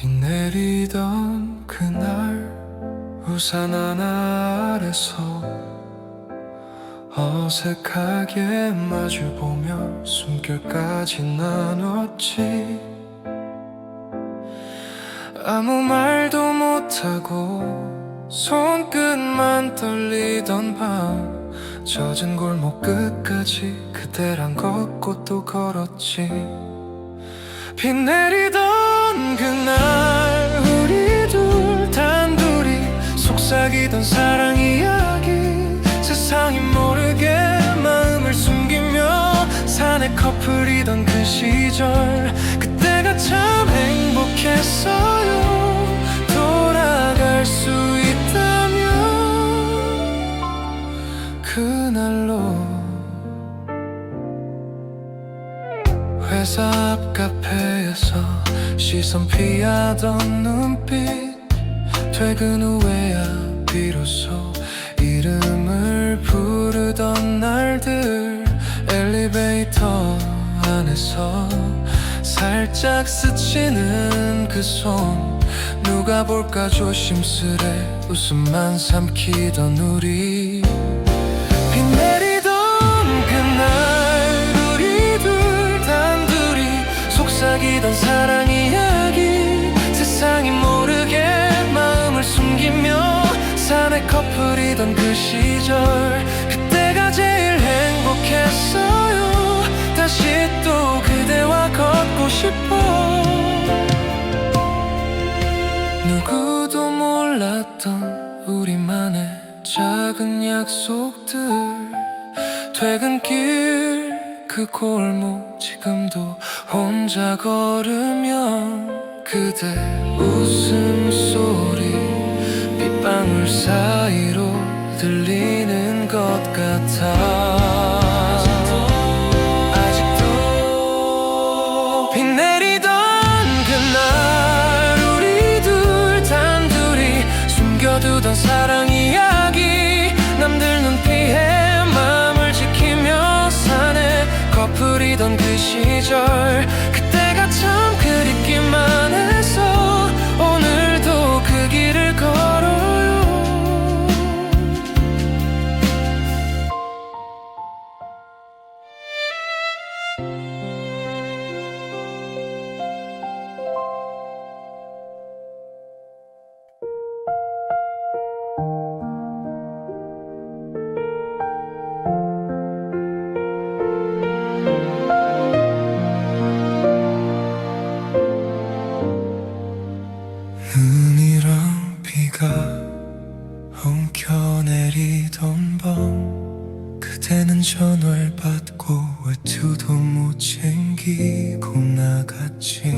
비 내리던 그날 우산 하나 아래서 어색하게 마주보며 숨결까지 나눴지. 아무 말도 못하고 손끝만 떨리던 밤, 젖은 골목 끝까지 그대랑 걷고 또 걸었지. 비 내리던 그날 우리 둘 단둘이 속삭이던 사랑 이야기, 세상이 모르게 마음을 숨기며 사내 커플이던 그 시절, 그때가 참 행복했어요. 돌아갈 수 있다면 그날로. 회사 앞 카페에서 시선 피하던 눈빛, 퇴근 후에야 비로소 이름을 부르던 날들, 엘리베이터 안에서 살짝 스치는 그 손, 누가 볼까 조심스레 웃음만 삼키던 우리. 비 내리던 그날 우리 둘 단둘이 속삭이던 사랑 이야기, 세상이 모르게 마음을 숨기며 사내 커플이던 그 시절, 그때가 제일 행복했어요. 다시 또 그대와 걷고 싶어. 누구도 몰랐던 우리만의 작은 약속들, 퇴근길 그 골목 지금도 혼자 걸으면 그대 웃음소리 빗방울 사이로 들리는 것 같아. 아직도 비 내리던 그날 우리 둘 단둘이 숨겨두던 사랑 이야기, 남들 눈 피해 마음을 지키며 사내 커플이던 그 시절, 그때가 참 그립기만 해서 오늘도 그 길을 걸어요. 눈이랑 비가 엉켜내리던 밤, 그대는 전화를 받고 외투도 못 챙기고 나갔지.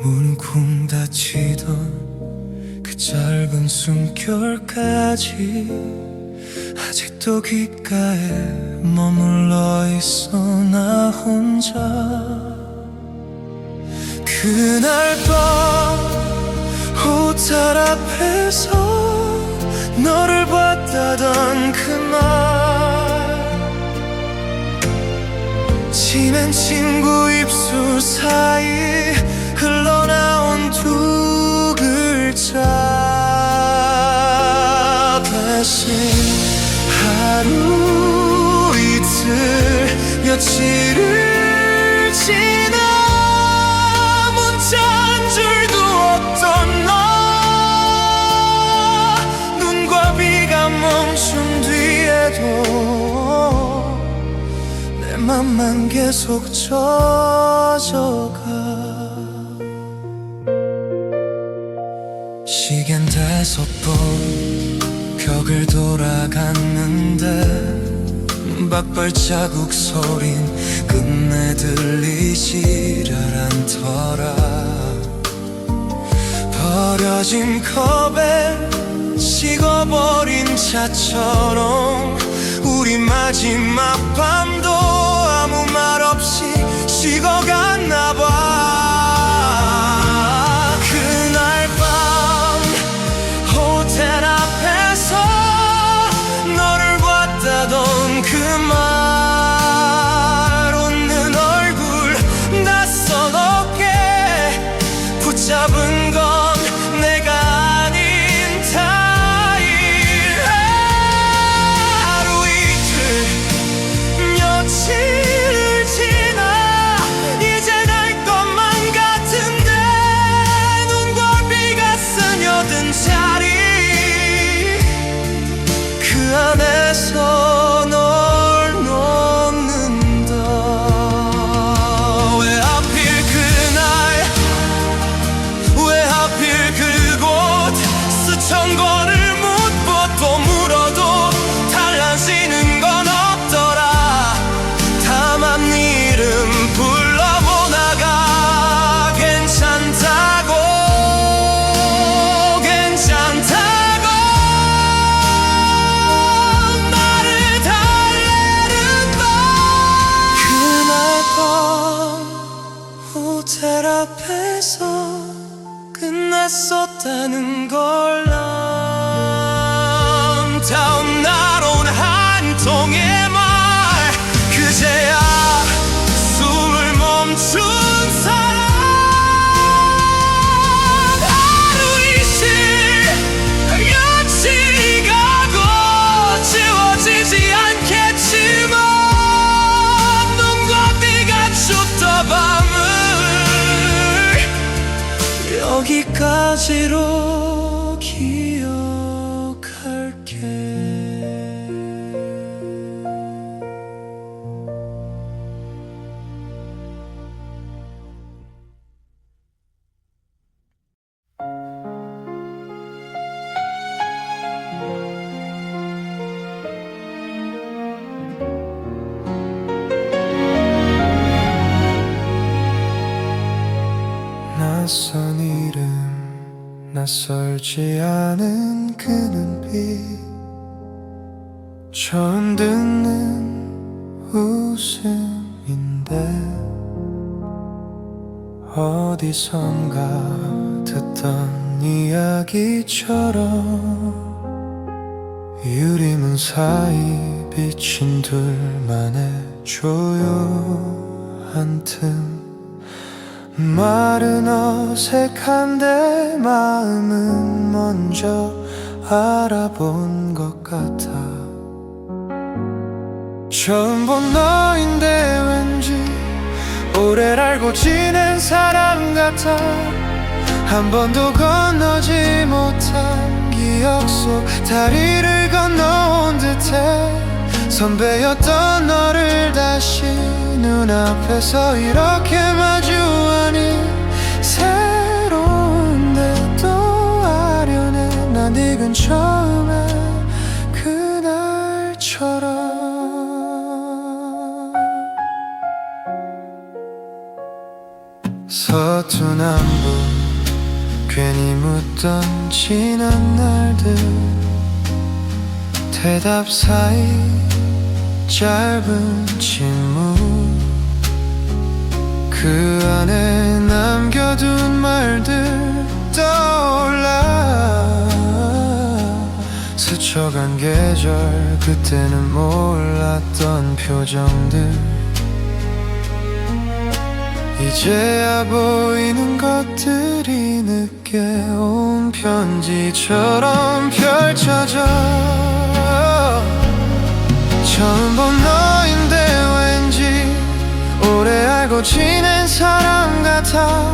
문은 쿵 닫히던 그 짧은 숨결까지 아직도 귓가에 머물러 있어 나 혼자. 그날 밤 호텔 앞에서 너를 봤다던 그말, 친한 친구 입술 사이 흘러나온 두 글자. 다시 하루 이틀 며칠을 지나 짠 줄도 없던 너, 눈과 비가 멈춘 뒤에도 내 맘만 계속 젖어가. 시계는 5번 벽을 돌아갔는데 박발자국 소린 끝내 들리질 않더라. 버려진 컵에 식어버린 차처럼 우리 마지막 밤도 아무 말 없이 식어갔나 봐. 그날 밤 호텔 앞에서 너를 봤다던 그 말, 웃는 얼굴 낯선 어깨 호텔 앞에서 끝났었다는 걸 다음 날 온 한 통의 말 그제야 숨을 멈춘 사랑 하루 이틀 여친이 가고 지워지지 않겠지만 눈과 비가 춥던 밤을 여기까지로 기억할게. 낯선 이름 낯설지 않은 그 눈빛 처음 듣는 웃음인데 어디선가 듣던 이야기처럼 유리문 사이 비친 둘만의 조용한 틈 말은 어색한데 마음은 먼저 알아본 것 같아. 처음 본 너인데 왠지 오래 알고 지낸 사람 같아. 한 번도 건너지 못한 기억 속 다리를 건너온 듯해. 선배였던 너를 다시 눈앞에서 이렇게 마주하니 새로운데 또 아련해. 난 네 근처에 그날처럼 서툰 안부 괜히 묻던 지난 날들 대답 사이 짧은 침묵 그 안에 남겨둔 말들 떠올라 스쳐간 계절 그때는 몰랐던 표정들 이제야 보이는 것들이 늦게 온 편지처럼 펼쳐져 처음 본 너인데 왠지 오래 알고 지낸 사람 같아.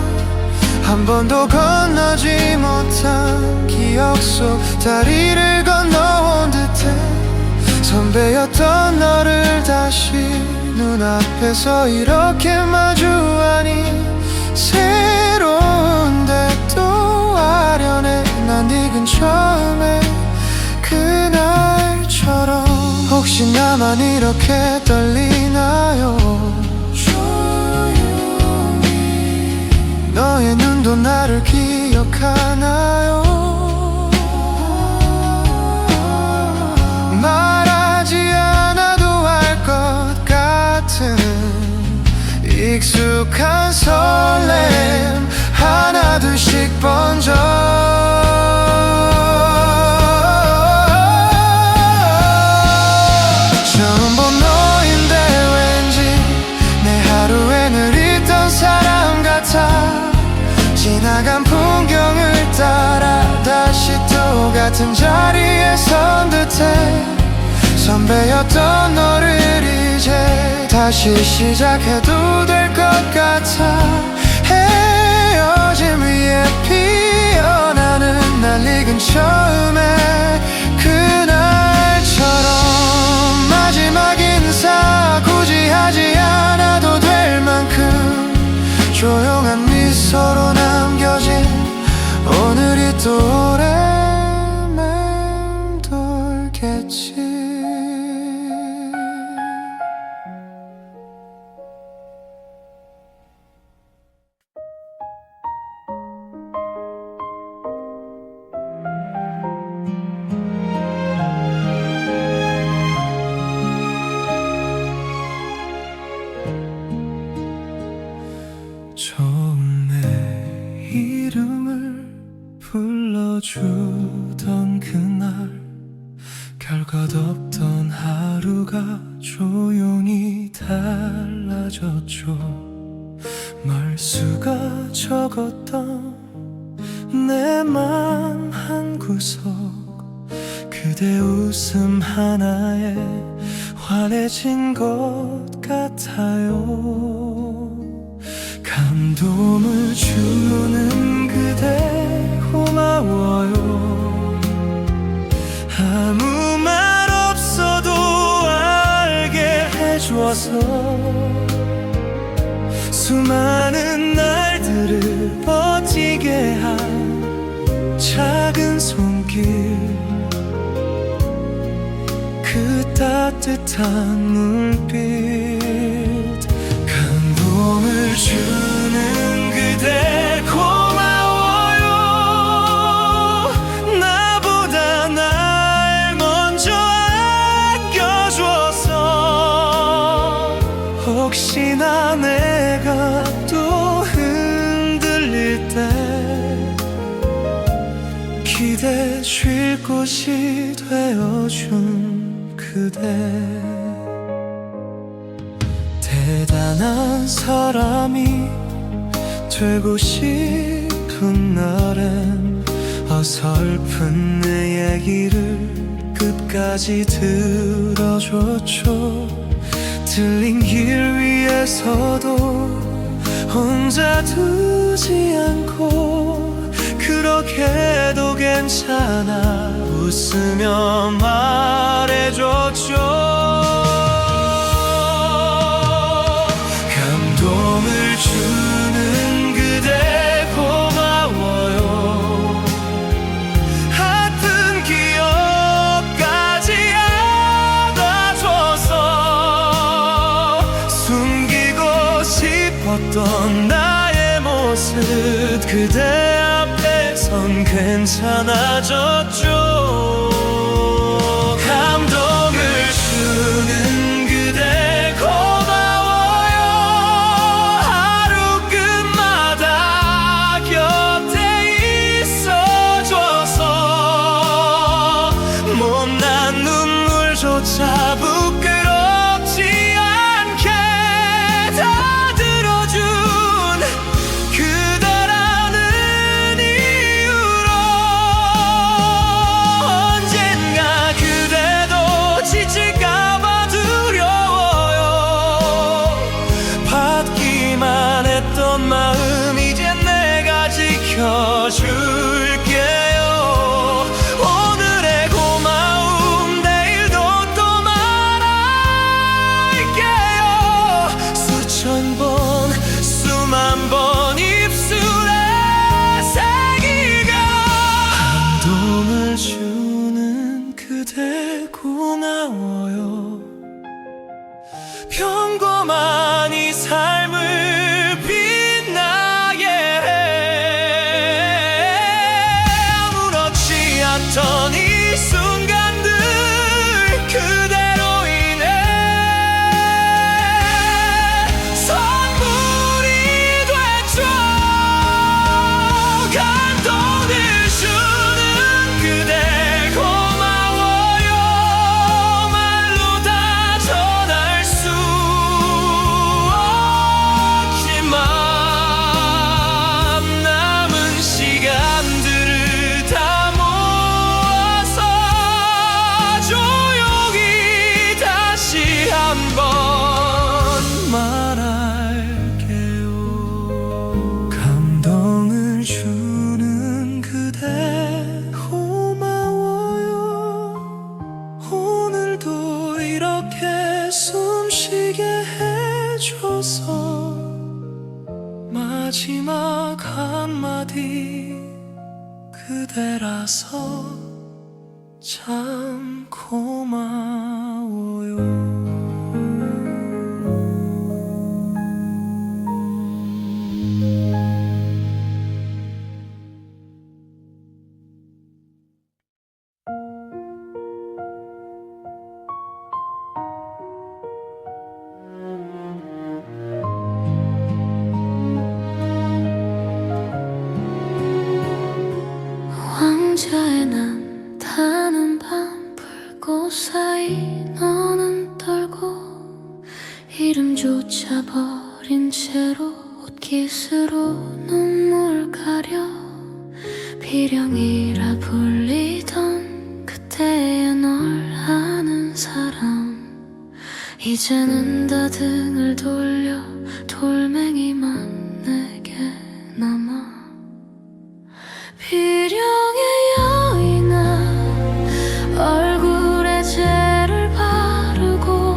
한 번도 건너지 못한 기억 속 다리를 건너온 듯해. 선배였던 너를 다시 눈앞에서 이렇게 마주하니 새로운데 또 아련해. 난 네 근처에 그날처럼 혹시 나만 이렇게 떨리나요? 조용히 너의 눈도 나를 기억하나요? 말하지 않아도 알 것 같은 익숙한 설렘 하나 둘씩 번져 처음 본 너인데 왠지 내 하루에 늘 있던 사람 같아. 지나간 풍경을 따라 다시 또 같은 자리에 선 듯해. 선배였던 너를 이제 다시 시작해도 될 것 같아. 헤어짐 위에 피어나는 날 익은 처음에 그날처럼 마지막 인사 굳이 하지 않아도 될 만큼 조용한 미소로 남겨진 오늘이 또 오래 맴돌겠지. 처음에 이름을 불러주던 그날 별것없던 하루가 조용히 달라졌죠. 말수가 적었던 내 맘 한구석 그대 웃음 하나에 환해진 것 같아요. 감동을 주는 그대 고마워요. 아무 말 없어도 알게 해줘서 수많은 날들을 버티게 한 작은 손길 그 따뜻한 물빛 감동을 주는 그대 고마워요. 나보다 날 먼저 아껴줘서 혹시나 내가 또 흔들릴 때 기대 쉴 곳이 되어준 그대 대단한 사람이 되고 싶은 날엔 어설픈 내 얘기를 끝까지 들어줬죠. 들린 길 위에서도 혼자 두지 않고 그렇게도 괜찮아 웃으며 말해줬죠. 감동을 주는 그대 고마워요. 아픈 기억까지 안아줘서 숨기고 싶었던 나의 모습 그대 앞에선 괜찮아졌죠. 감동을 주는 그대 고마워요. 하루 끝마다 곁에 있어줘서 못난 눈물조차 부끄럽지 않게 다 들어준 그대라는 이유로 언젠가 그대도 지칠까봐 두려워요. 받기만 했던 마음 이제 내가 지켜줄게요. 오늘의 고마움 내일도 또 말할게요. 수천 번 수만 번 입술에 새기고 감동을 주는 그대 고마워요. 평범한 이 삶을 빛나게 해 아무렇지 않던 이 순간들 그대로 인해 선물이 됐죠. 감동을 주는 그대 고마워요. 말로 다 전할 수 없지만 남은 시간들을 다 모아서 조용히 다시 한번 말할게요. 감동을 주는 그대 고마워요. 오늘도 이렇게 숨쉬게 해줘서 마지막 한마디 그대라서 참 고마워요. 눈물 가려 비령이라 불리던 그때의 널 아는 사람 이제는 다 등을 돌려 돌멩이만 내게 남아. 비령의 여인아 얼굴에 젤을 바르고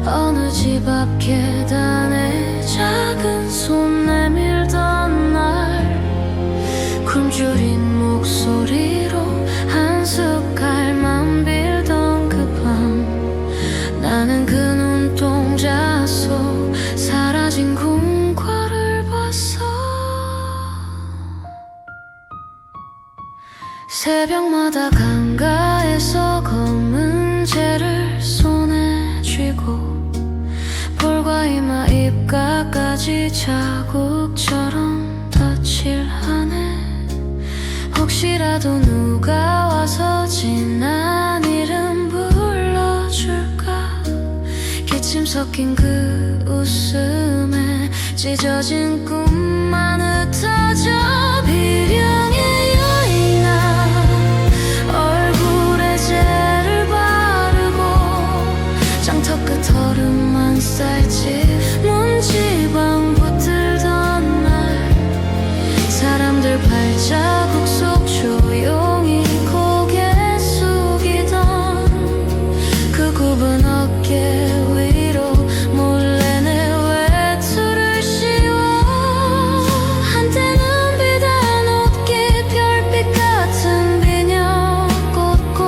어느 집 앞 계단에 작은 손 내밀던 날 굶주린 목소리로 한 숟갈만 빌던 그 밤 나는 그 눈동자 속 사라진 궁궐을 봤어. 새벽마다 강가에서 검은 젤을 손에 쥐고 볼과 이마 입가까지 자국처럼 덧칠하네. 혹시라도 누가 와서 지난 이름 불러줄까. 기침 섞인 그 웃음에 찢어진 꿈만 흩어져. 비령의 여인아 얼굴에 젤을 바르고 장터 끝 얼음만 쌓일지 문지방 붙들던 날 사람들 발자국 속 조용히 고개 숙이던 그 굽은 어깨 위로 몰래 내 외투를 씌워. 한때는 비단 옷깃 별빛 같은 비녀 꽂고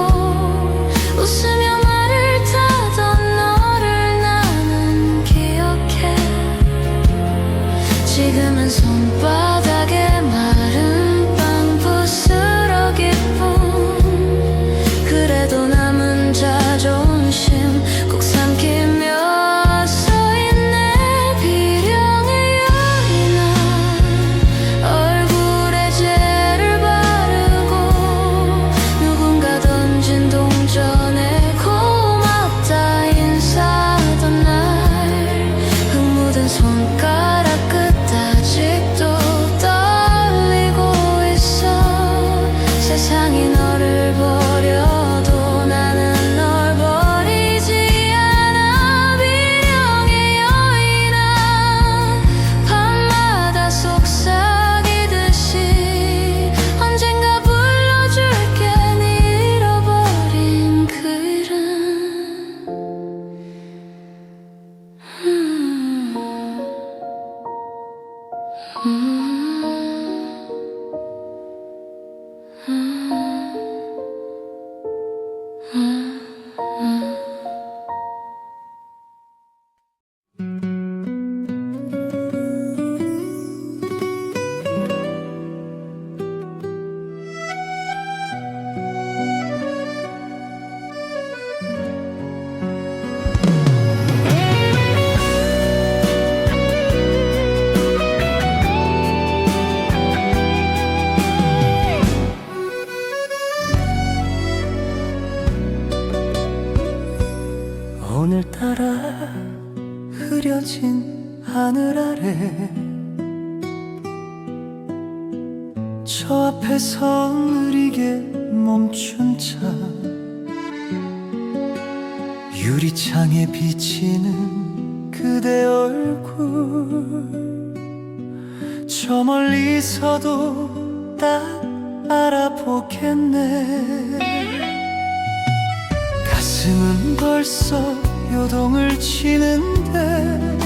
웃으며 말을 타던 너를 나는 기억해. 지금은 손바닥에 마른 빵 부스러기뿐. 그래도 남은 자존심 꼭 삼키며 서있네. 비령의 여인아 얼굴에 젤을 바르고 누군가 던진 동전에 고맙다 인사하던 날 흙 묻은 손가락 끝 아직도 떨리고 있어. 세상이 너를 버려도 나는 널 버리지 않아. 비령의 여인아 밤마다 속삭이듯이 언젠가 불러줄게 네 잃어버린 그 이름. 오늘따라 흐려진 하늘 아래 저 앞에서 느리게 멈춘 차 유리창에 비치는 그대 얼굴 저 멀리서도 딱 알아보겠네. 가슴은 벌써 요동을 치는데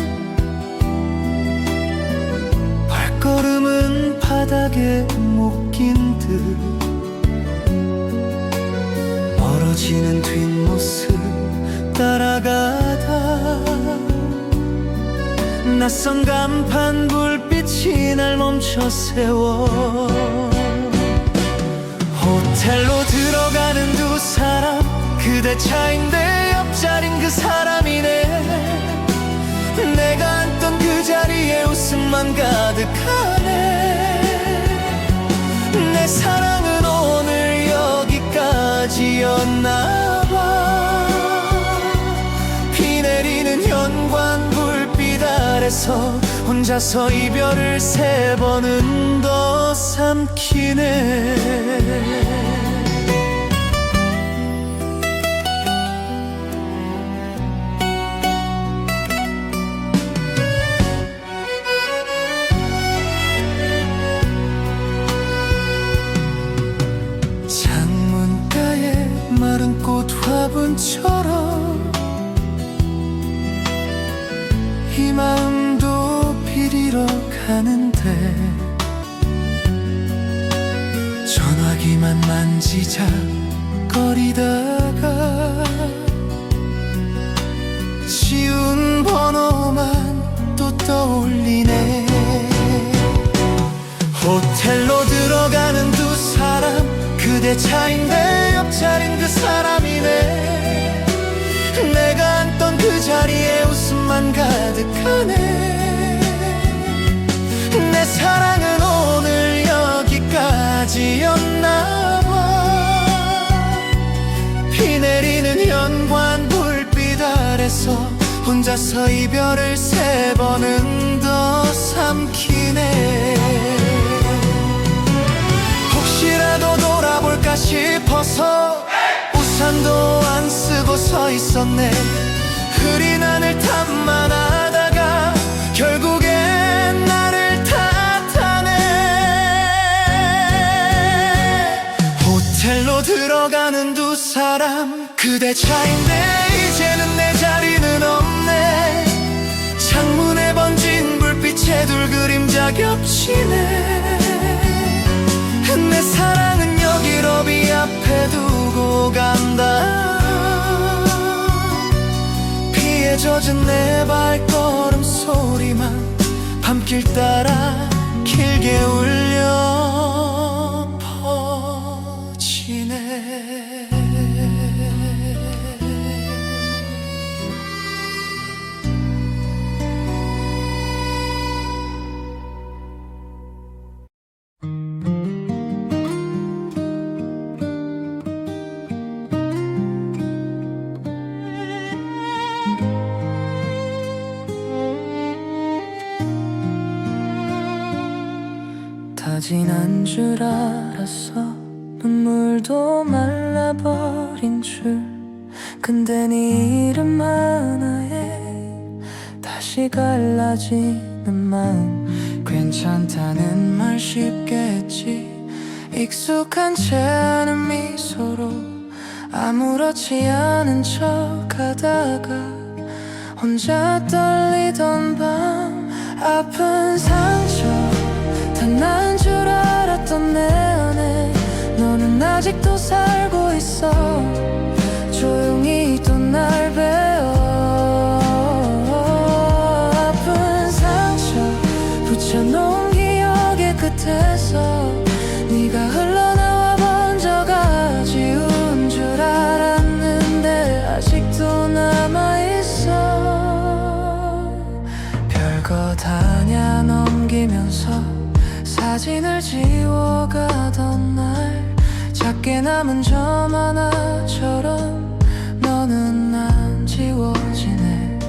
발걸음은 바닥에 묶인 듯 멀어지는 뒷모습 따라가다 낯선 간판 불빛이 날 멈춰 세워. 호텔로 들어가는 두 사람 그대 차인데 옆자린 그 사람이네. 내가 앉던 그 자리에 웃음만 가득하네. 내 사랑은 오늘 여기까지였나봐. 비 내리는 현관 불빛 아래서 혼자 혼자서 이별을 3번은 더 삼키네. 창문가에 마른 꽃 화분처럼 이 마음도 비리러 가는데 전화기만 만지작거리다가 지운 번호만 또 떠올리네. 호텔로 들어가는 두 사람, 그대 차인데 옆자린 그 사람이네. 내가 앉던 그 자리에 웃음만 가득하네. 내 사랑은 오늘 여기까지였나봐. 비 내리는 현관 불빛 아래서 혼자서 이별을 3번은 더 삼키네. 혹시라도 돌아볼까 싶어서 우산도 안 쓰고 서 있었네. 흐린 하늘 탓만 하다가 결국엔 나를 탓하네. 호텔로 들어가는 두 사람, 그대 차인데 이제는 내 자리는 없네. 창문에 번진 불빛에 둘 그림자 겹치네. 내 사랑은 여기로 비 앞에 두고 간다. 피에 젖은 내 발걸음 소리만 밤길 따라 길게 울려 퍼지네. 다 지난 줄 알았어. 눈물도 말라버린 줄. 근데 네 이름 하나에 다시 갈라지는 마음. 괜찮다는 말 쉽게 했지. 익숙한 채 하는 미소로 아무렇지 않은 척 하다가 혼자 떨리던 밤. 아픈 상처 다 난 줄 알았던 내 안에 너는 아직도 살고 있어. 조용히 또 날 베어. 아픈 상처 붙여놓은 기억의 끝에서 네가 흘러나와 번져가 지운 줄 알았는데 아직도 남아있어. 별거 다냐 넘기면서 사진을 지워가던 날, 작게 남은 점 하나처럼 너는 안 지워지네.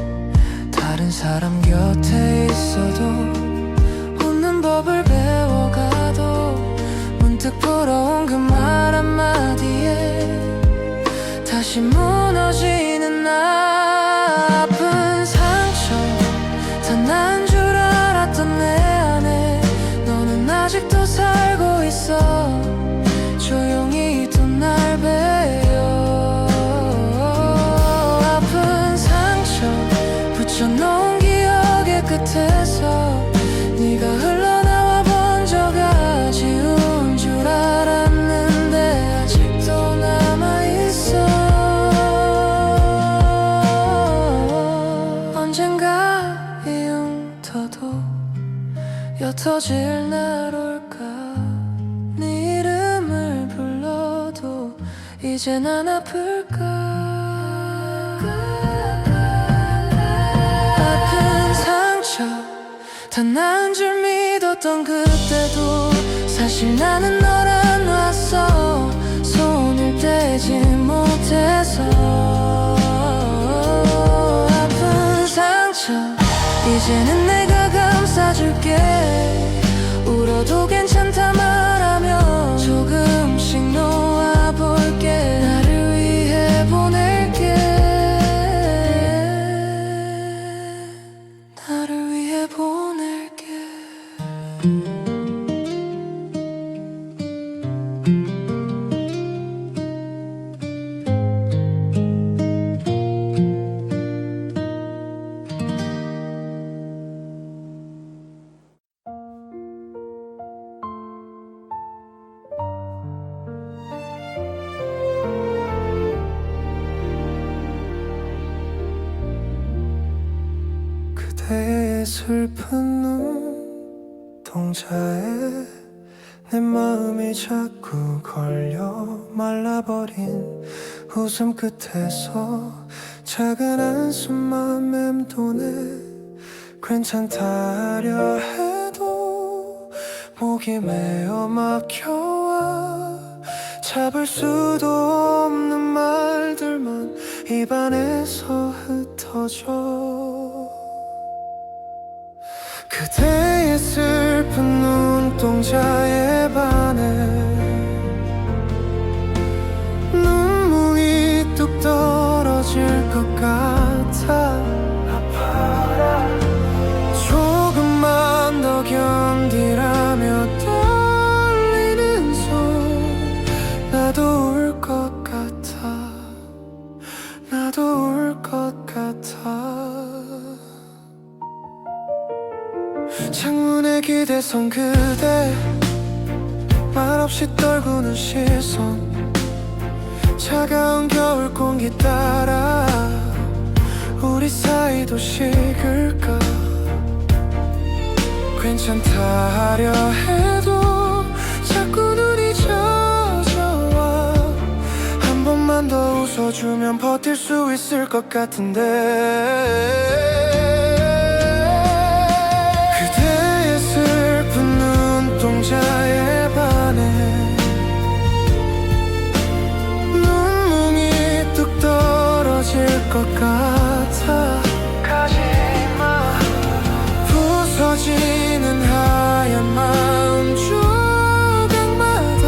다른 사람 곁에 있어도 웃는 법을 배워가도 문득 풀어온 그 말 한마디에 다시 무너지는 나. 아픈 상처 다 난 줄 알았던 내 안에 너는 아직도 살고 있어. 조용히 또 날 베어. 아픈 상처 붙여놓은 기억의 끝에서 네가 흘러나와 번져가 지운 줄 알았는데 아직도 남아있어. 언젠가 이 흉터도 옅어질 날 올까. 네 이름을 불러도 이젠 안 아플까. 아픈 상처 다 난 줄 믿었던 그때도 사실 나는 널 안 놨어. 손을 떼지 못해서. 아픈 상처 이제는 내가 감싸줄 볼게. 울어도 괜찮다 말하며 조금씩 놓아볼게. 나를 위해 보낼게. 나를 위해 보낼게. 그대의 슬픈 눈동자에 내 마음이 자꾸 걸려 말라버린 웃음 끝에서 작은 한숨만 맴도네. 괜찮다 하려 해도 목이 메어 막혀와 잡을 수도 없는 말들만 입안에서 흩어져. 그대의 슬픈 눈동자에 반해 눈물이 뚝 떨어질 것 같아. 아파라. 조금만 더 견디라며 떨리는 손. 나도 울 것 같아. 나도 울 것 같아. 창문에 기대선 그대 말없이 떨구는 시선. 차가운 겨울 공기 따라 우리 사이도 식을까. 괜찮다 하려 해도 자꾸 눈이 젖어와. 한 번만 더 웃어주면 버틸 수 있을 것 같은데. 슬픈 눈동자에 반해 눈물이 뚝 떨어질 것 같아. 가지마. 부서지는 하얀 마음 조각마다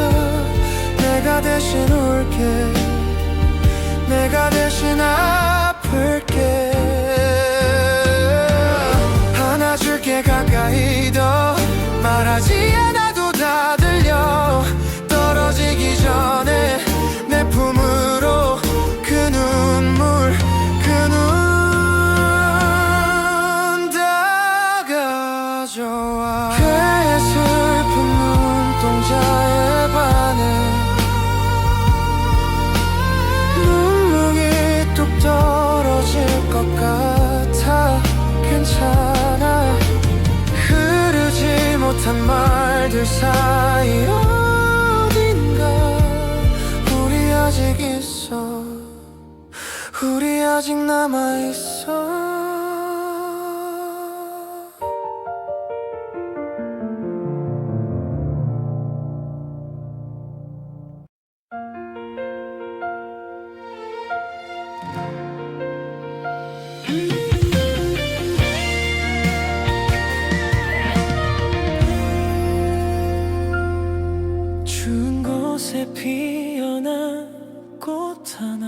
내가 대신 울게. 내가 대신 아플게. 안아줄게 가까이 더. 말하지 않아도 다 들려. 떨어지기 전에 내 품으로 그 눈물 그 눈 다 가져와. 그의 슬픈 눈동자에 반해 눈물이 뚝 떨어질 것 같아. 괜찮아. 흐르지 못한 말들 사이 어딘가 우리 아직 있어. 우리 아직 남아있어. 추운 곳에 피어난 꽃 하나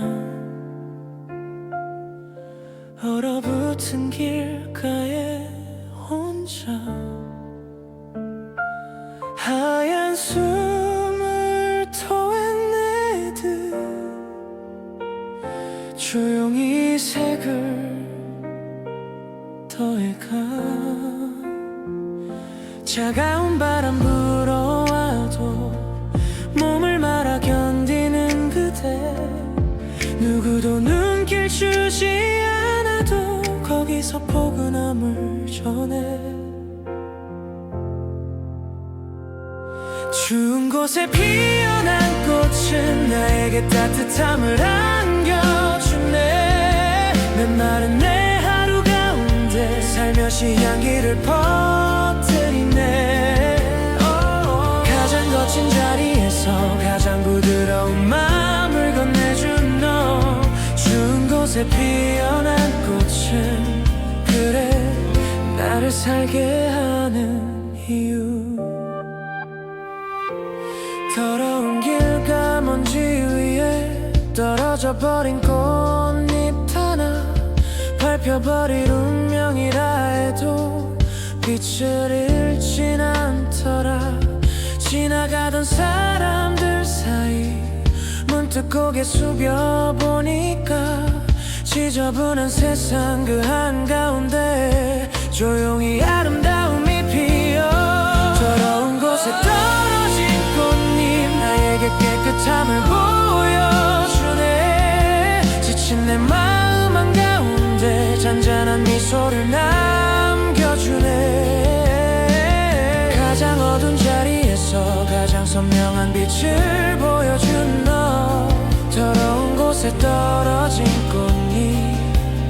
얼어붙은 길가에 혼자 하얀 숨을 토해내듯 조용히 색을 더해가. 차가운 바람 불어와도 몸을 말아 견디는 그대. 누구도 눈길 주지 않아도 거기서 포근함을 전해. 추운 곳에 피어난 꽃은 나에게 따뜻함을 안겨주네. 메마른 내 하루 가운데 살며시 향기를 퍼뜨리네. 가장 거친 자리에서 가장 부드러운 마음을 건네준 너. 추운 곳에 피어난 꽃은 그래 나 나를 살게 하는 이유. 더러운 길가 먼지 위에 떨어져 버린 꽃잎 하나, 밟혀버릴 운명이라 해도 빛을 잃진 않더라. 지나가던 사람들 사이 문득 고개 숙여보니까 지저분한 세상 그 한가운데 조용히 아름다움이 피어. 더러운 곳에 떨어진 꽃잎 나에게 깨끗함을 보여주네. 지친 내 마음 한가운데 잔잔한 미소를 남겨주네. 가장 어두운 자리에서 가장 선명한 빛을 보여준 너. 더러운 곳에 떨어진 꽃잎,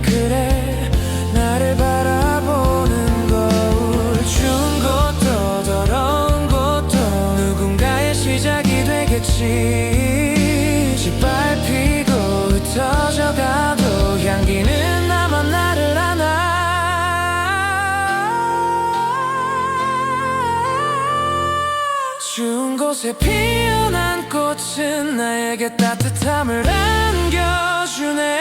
그래 나를 바라보는 거울. 추운 것도 더러운 것도 누군가의 시작이 되겠지. 짓밟히고 흩어져 가도 향기는 나만 나를 안아. 추운 곳에 피어난 꽃은 나에게 따뜻함을 안겨주네.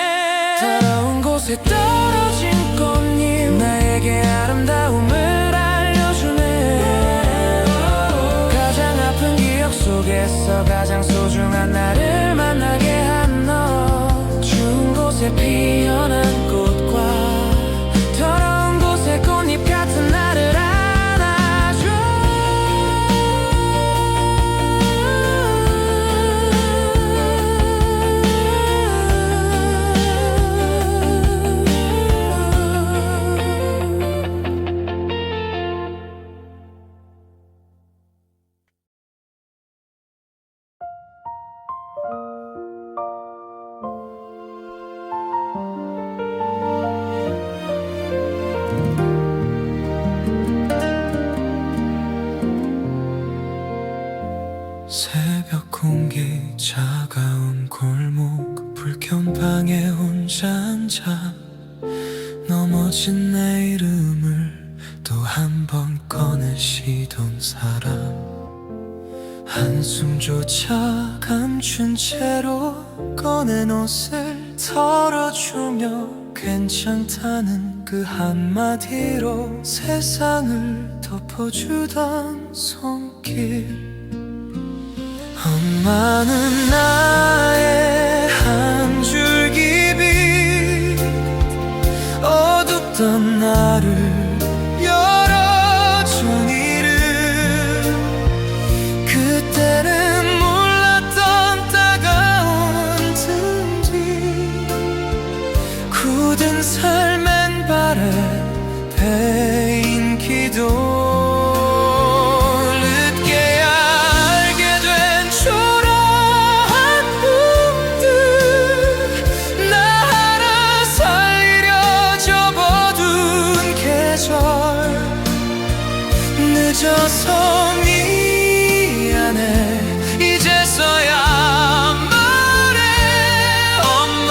더러운 곳에 떨어진 꽃잎 나에게 아름다움을 알려주네. 가장 아픈 기억 속에서 가장 소중한 나를 만나게 한 너. 추운 곳에 피어난 꽃과 더러운 곳에 꽃잎 같은 나를 안아줘. 새벽 공기 차가운 골목 불켠 방에 혼자 앉아 넘어진 내 이름을 또 한 번 꺼내시던 사람. 한숨조차 감춘 채로 꺼낸 옷을 털어주며 괜찮다는 그 한마디로 세상을 덮어주던 손길. 엄마는 나의 한 줄기 빛, 어둡던 나를 열어준 이름. 그때는 몰랐던 따가운 등 뒤, 굳은 삶엔 바래 베인 기도. 늦어서 미안해 이제서야 말해. 엄마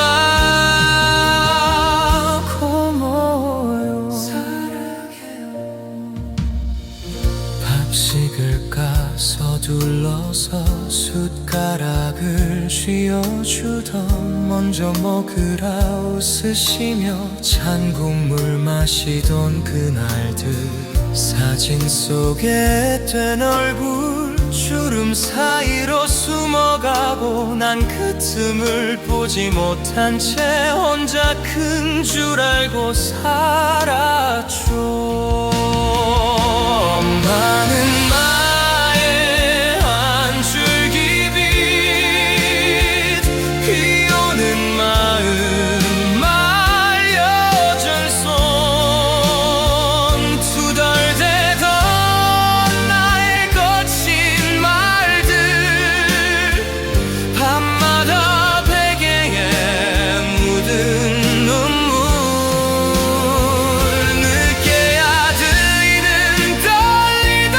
고마워요, 사랑해요. 밥식을 까서 둘러서 숟가락을 쥐어주던 먼저 먹으라 웃으시며 찬 국물 마시던 그날들. 사진 속에 된 얼굴 주름 사이로 숨어가고 난 그 틈을 보지 못한 채 혼자 큰 줄 알고 살았죠. 엄마는 나의 한 줄기 빛, 비 오는 마음 말려준 손. 늦게야 들리는 떨리던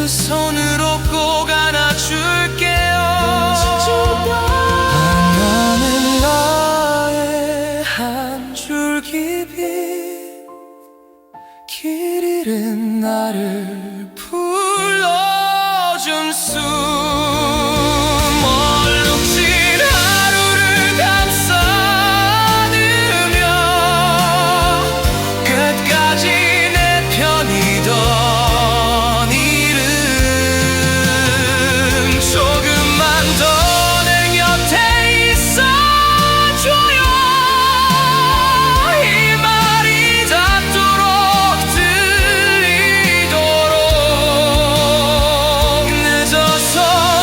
두 손으로 꼭 안아줄게요. 나는 나의 한 줄기 빛, 길 잃은 나를 불러준 숨, 얼룩진 하루를 감싸느며 끝까지 내 편이던 이름, 조금만 더 내 곁에 있어줘요. 이 말이 닿도록 들리도록 늦어서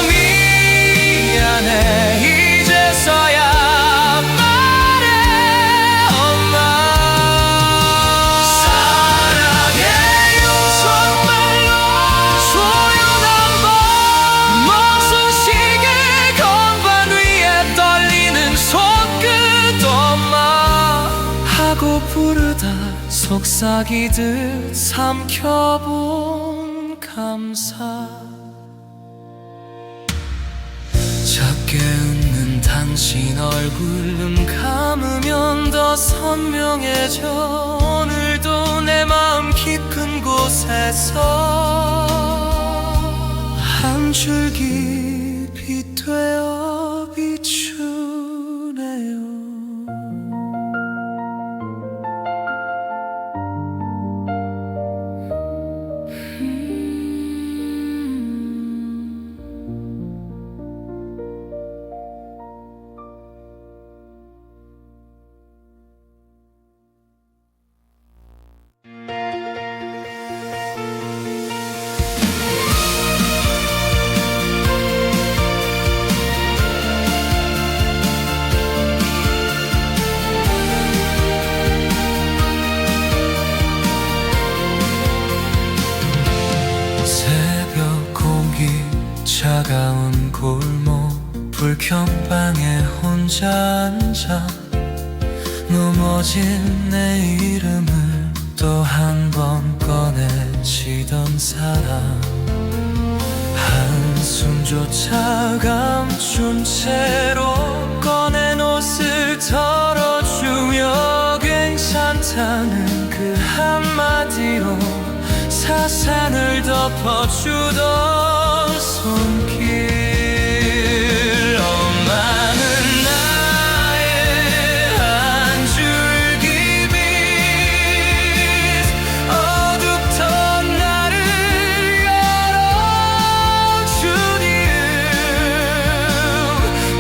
미안해 이제서야 말해 엄마. 사랑해요 정말로 조용한 밤 멈춘 시계 건반 위에 떨리는 손끝 엄마 하고 부르다 속삭이듯 삼켜본 감사. 작게 웃는 당신 얼굴 눈 감으면 더 선명해져. 오늘도 내 마음 깊은 곳에서 한 줄기 빛 되어 비추네요. 새벽 공기 차가운 골목 불편방에 혼자 앉아 넘어진 내 이름을 또 한 번 꺼내지던 사람, 한숨조차 감춘 채로 꺼낸 옷을 덜어주며 괜찮다는 그 한마디로 사산을 덮어주던 손길. 엄마는 나의 한 줄기 빛, 어둡던 나를 열어준 이름.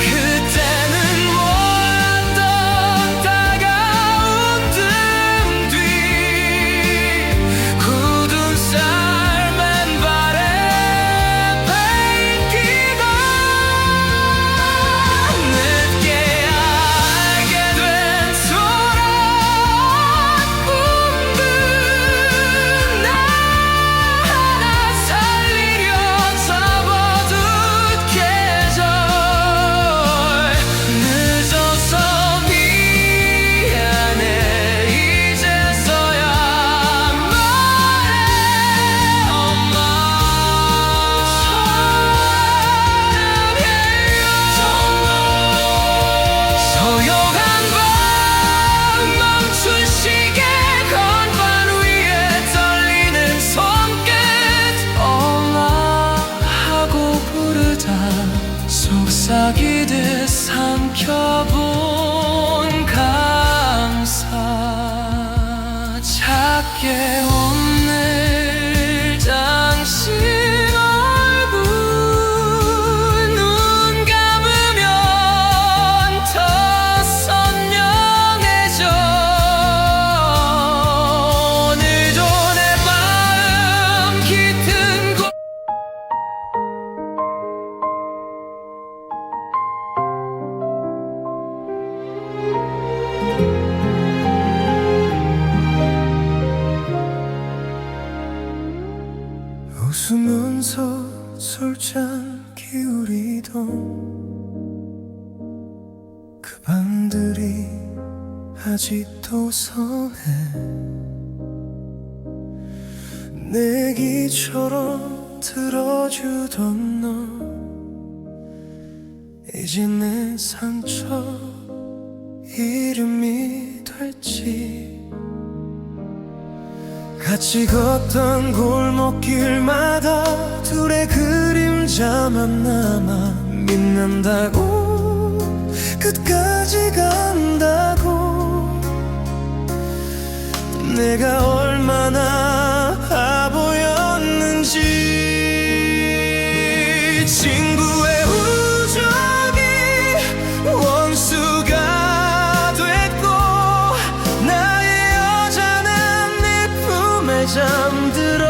그때는 몰랐던 따가운 등 뒤 굳은 삶의 맨발에 뺏기던 늦게 알게 된 소란 꿈들 나 하나 살리려 접어둔 계절. 늦어서 미안해 이제서야 말해 엄마. 사랑해요 소용한 밤 멈춘 시계 건반 위에 떨리는 손끝 엄마 하고 부르다 속삭이듯 삼켜본 감사. 작게 오늘 당신 얼굴 눈 감으면 더 선명해져. 오늘도 내 마음 깃든 곳 웃으면서 술잔 기울이던 그 밤들이 아직도 선해. 내기처럼 들어주던 너 이제 내 상처 이름이 될지 같이 걷던 골목길마다 둘의 그림자만 남아 빛난다고 끝까지 간다고 내가 얼마나 바보였는지 친구의 우정이 원수가 됐고 나의 여자는 네 품에 잠들어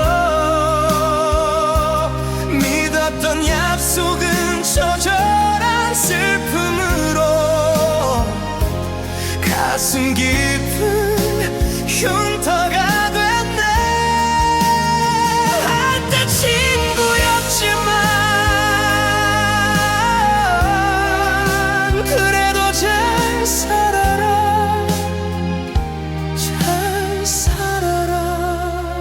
믿었던 약속은 처절한 슬픔으로 가슴 깊은 흉터가 됐네 한때 친구였지만 그래도 잘 살아라 잘 살아라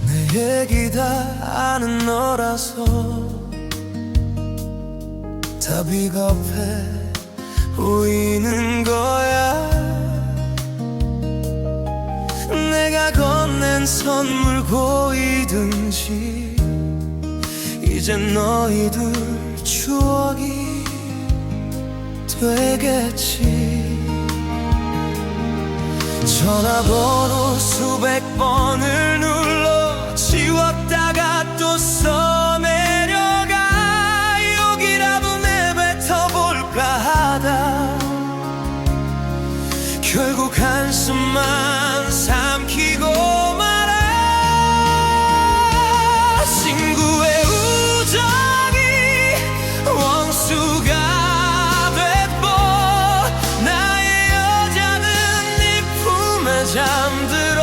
내 얘기 다 아는 너라서 다 비겁해 보이는 거야 내가 건넨 선물 보이든지 이젠 너희들 추억이 되겠지 전화번호 수백 번을 눌러 지웠다가 또 써내려가 욕이라도 내뱉어볼까 하다 결국 한숨만 삼키고 말아 친구의 우정이 원수가 됐고 나의 여자는 네 품에 잠들어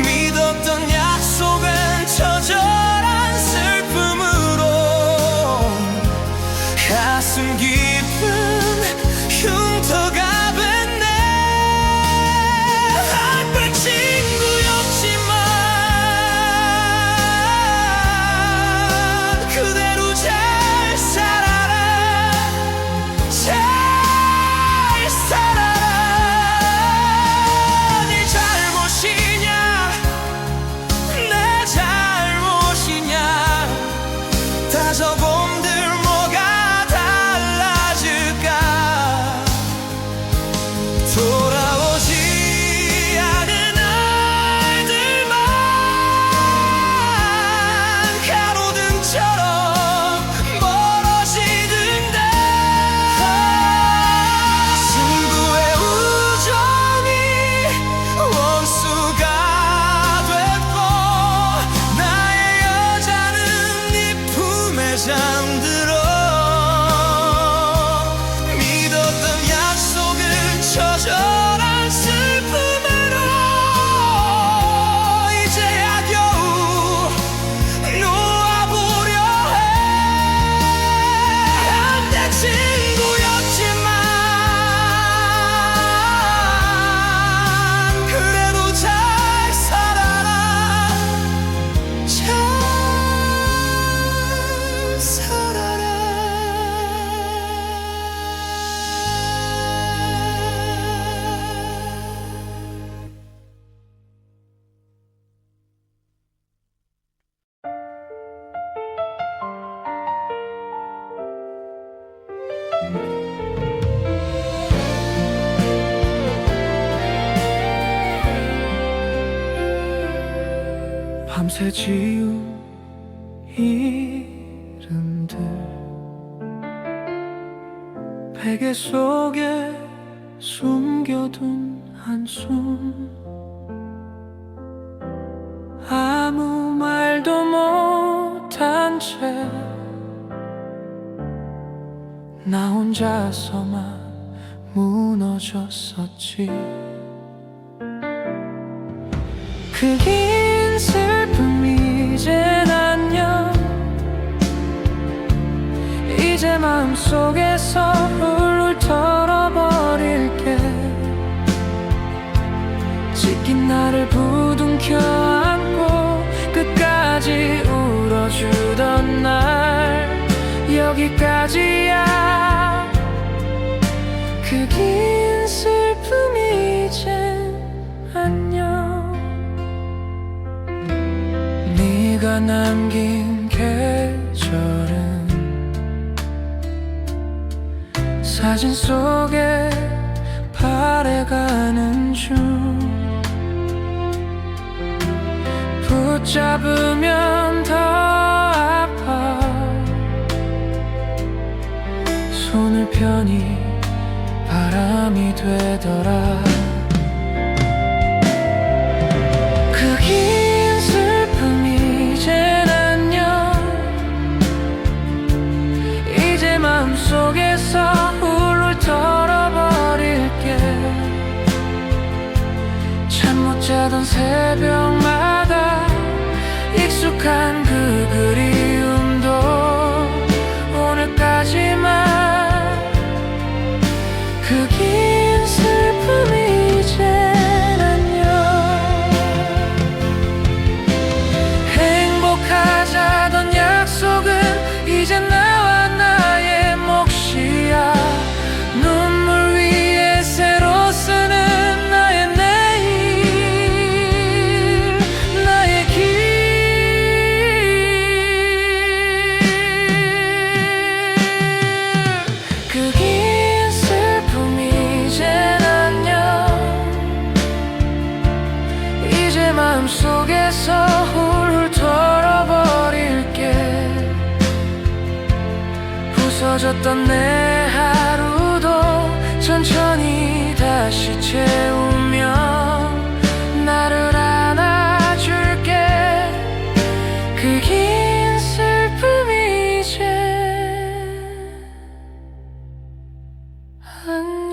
믿었던 약속은 처절한 슬픔으로 가슴 깊은 흉터가 됐네 한때 친구였지만 그대로 잘 살아라 잘 살아라 네 잘못이냐 내 잘못이냐 다 저본들 뭐가 달라질까 돌아오지 않은 날들만 가로등처럼 멀어지는데 친구의 우정이 원수가 됐고 나의 여자는 네 품에 잠들어 믿었던 약속은 처절한 슬픔으로 이제야 겨우 놓아보려 해 한때 친구였지만 그래도 잘 살아라 잘 살아라 밤새 지운 이름들 베개 속에 숨겨둔 한숨 아무 말도 못한 채 나 혼자서만 무너졌었지 그 긴 슬픔이 이젠 안녕 이제 마음속에서 훌훌 털어버릴게 찢긴 나를 부둥켜 여기까지야. 그 긴 슬픔이 이젠 안녕. 네가 남긴 계절은 사진 속에 바래가는 중. 붙잡으면 더 아파. 손을 펴니 바람이 되더라. 그 긴 슬픔이 이젠 안녕. 이제 마음속에서 훌훌 털어버릴게. 잠 못 자던 새벽마다 익숙한 그 그리움도 오늘까지만. 그 긴 슬픔이 이젠 안녕. 행복하자던 약속은 이제 나와 나의 몫이야. 눈물 위에 새로 쓰는 나의 내일, 나의 길. 그 긴 슬픔이 이젠 안녕. 이제 마음속에서 훌훌 털어버릴게. 부서졌던 내 하루도 천천히 다시 채우며 나를 안아줄게. 그 긴 슬픔이 이제 안녕.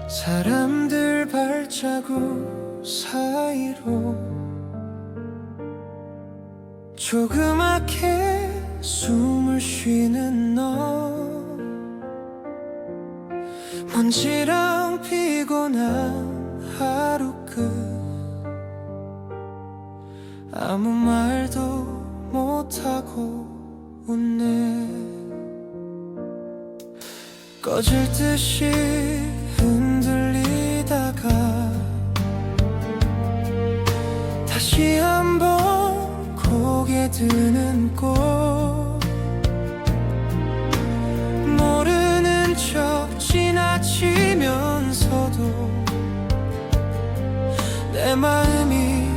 사람들 발자국 사이로 조그맣게 숨을 쉬는 너. 먼지랑 피곤한 하루 끝 아무 말도 못하고 웃네. 꺼질 듯이 흔들리다가 다시 한번 고개 드는 꽃. 모르는 척 지나치면서도 내 마음이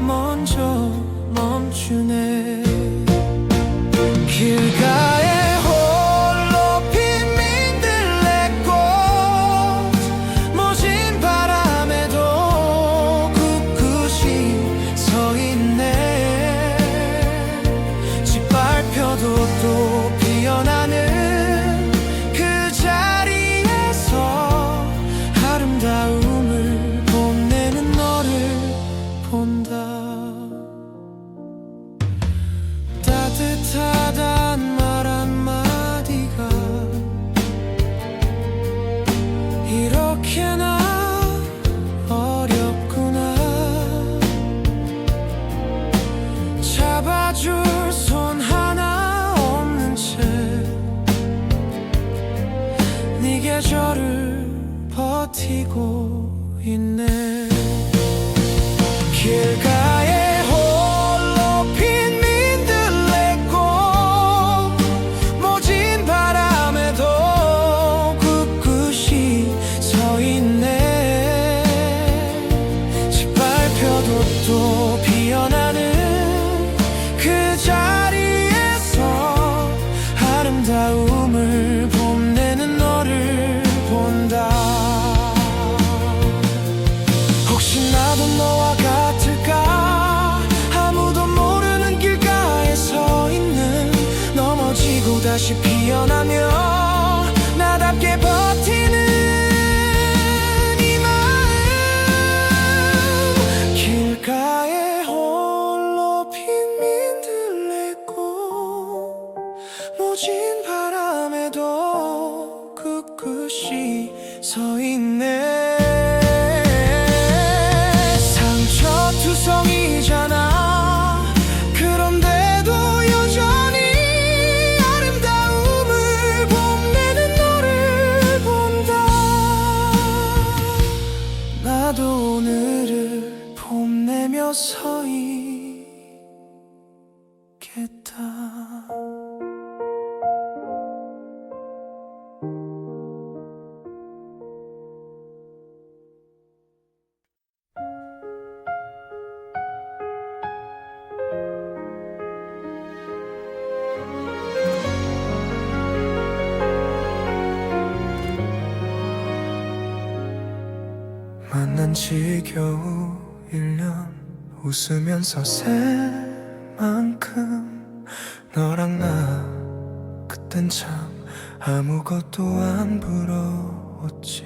먼저 멈추네. 길가에 홀로 핀 민들레꽃 모진 바람에도 꿋꿋이 서 있네. 짓밟혀도 또 피어나는 그 자리에서 아름다움을 뽐내는 너를 본다. 따뜻하단 말 한마디가 이렇게나 어렵구나. 잡아줄 손 하나 없는 채 네 계절을 버티고 있네. 길가에 홀로 핀 민들레꽃 모진 바람에도 꿋꿋이 서 있네. 짓밟혀도 또 피어나는 그 자리에서 아름다움을 뽐내는 너를 본다. 혹시 나도 너와 같을까? 미치겠다. 만난 지 겨우 1년 웃으면서 새 만큼 너랑 나 그땐 참 아무것도 안 부러웠지.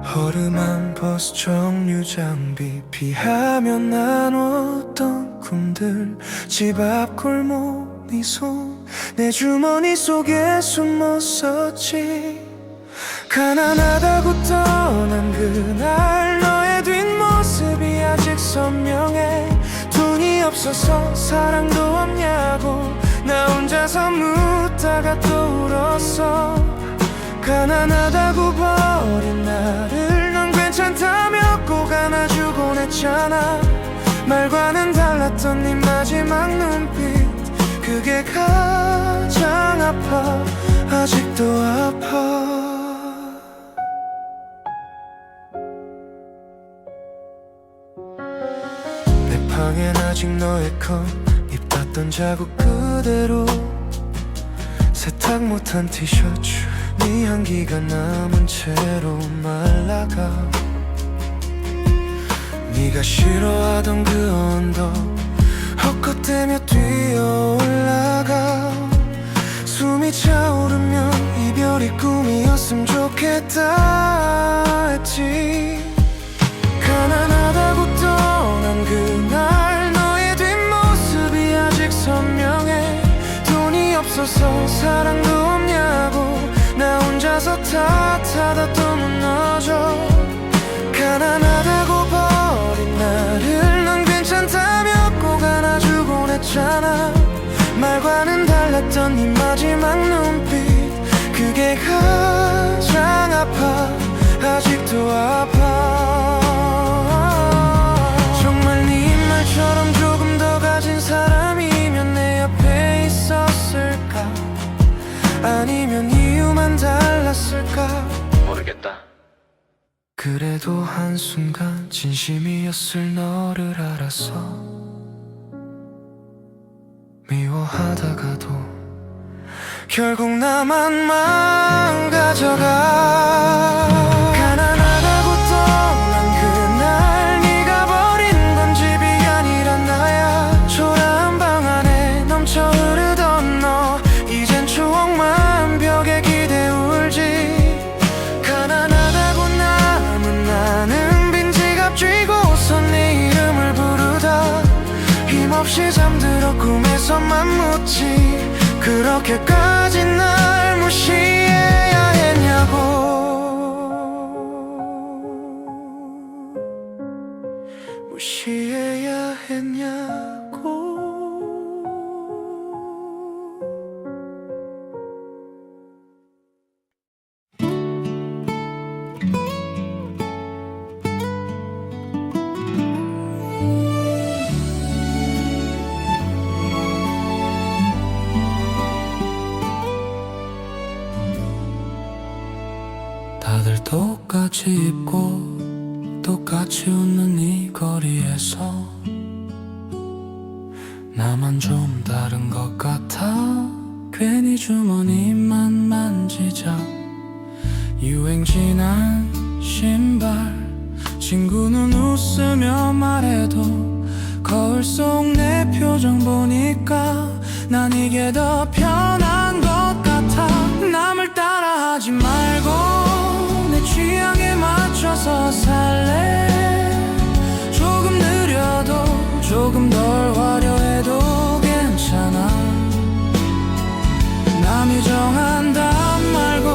허름한 버스 정류장 비하면 나눴던 꿈들, 집 앞 골목 네 손 내 주머니 속에 숨었었지. 가난하다고 떠난 그날 너의 뒷모습이 아직 선명해. 돈이 없어서 사랑도 없냐고 나 혼자서 묻다가 또 울었어. 가난하다고 버린 나를 넌 괜찮다며 꼭 안아주곤 했잖아. 말과는 달랐던 네 마지막 눈빛, 그게 가장 아파. 아직도 아파. 방엔 아직 너의 컵입 닿던 자국 그대로, 세탁 못한 티셔츠 네 향기가 남은 채로 말라가. 네가 싫어하던 그 언덕 헛것대며 뛰어올라가. 숨이 차오르면 이별이 꿈이었으면 좋겠다 했지. 가난하다고 떠난 그날 너의 뒷모습이 아직 선명해. 돈이 없어서 사랑도 없냐고 나 혼자서 탓하다 또 무너져. 가난하다고 버린 나를 넌 괜찮다며 꼭 안아주곤 했잖아. 말과는 달랐던 네 마지막 눈빛, 그게 가장 아파. 아직도 아파. 정말 네 말처럼 조금 더 가진 사람이면 내 옆에 있었을까? 아니면 이유만 달랐을까? 모르겠다. 그래도 한순간 진심이었을 너를 알았어. 미워하다가도 결국 나만 망가져가. 가난하다고 떠난 그날 네가 버린 건 집이 아니라 나야. 초라한 방 안에 넘쳐 흐르던 너, 이젠 추억만 벽에 기대 울지. 가난하다고 남은 나는 빈 지갑 쥐고서 네 이름을 부르다 힘없이 잠들어 꿈에서만 묻지. 그렇게까지 날 무시해야 했냐고. 무시해야 했냐고. 다들 똑같이 입고 똑같이 웃는 이 거리에서 나만 좀 다른 것 같아. 괜히 주머니만 만지자. 유행 지난 신발, 친구는 웃으며 말해도 거울 속 내 표정 보니까 난 이게 더 편한 것 같아. 남을 따라하지 말고 내 취향에 맞춰서 살래. 조금 느려도 조금 덜 화려해도 괜찮아. 남이 정한다 말고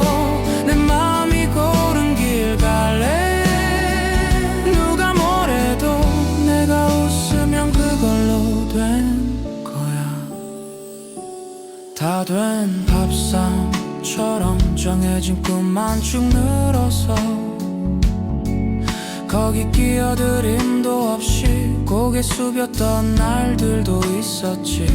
내 마음이 고른 길 갈래. 누가 뭐래도 내가 웃으면 그걸로 된 거야. 다 된 밥상처럼 정해진 꿈만 쭉 늘어서 거기 끼어들 힘도 없이 고개 숙였던 날들도 있었지.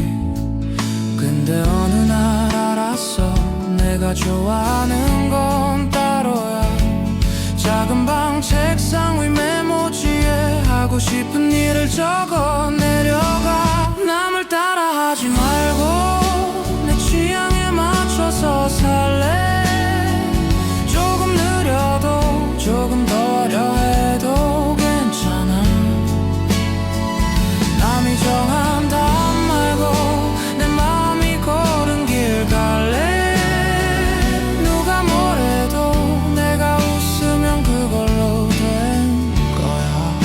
근데 어느 날 알았어. 내가 좋아하는 건 따로야. 작은 방 책상 위 메모지에 하고 싶은 일을 적어 내려가. 남을 따라하지 말고 내 취향에 맞춰서 살래. 조금 느려도 조금 더 어려 해도 괜찮아. 남이 정한 답 말고 내 마음이 고른 길 갈래. 누가 뭐래도 내가 웃으면 그걸로 된 거야.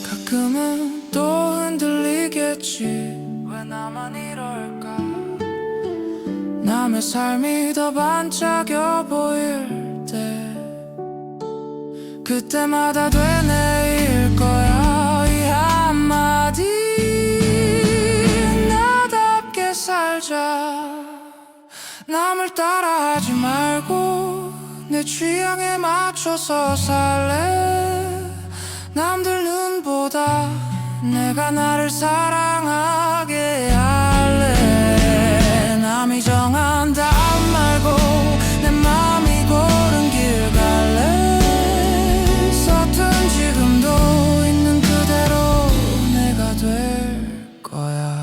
가끔은 또 흔들리겠지. 왜 나만 이럴까. 남의 삶이 더 반짝여 보일 때 그때마다 되뇌일 거야. 이 한마디 나답게 살자. 남을 따라하지 말고 내 취향에 맞춰서 살래. 남들 눈보다 내가 나를 사랑하게 할래. 남이 정한 답 말고 내 마음이 고른 길 갈래. 서툰 지금도 있는 그대로 내가 될 거야.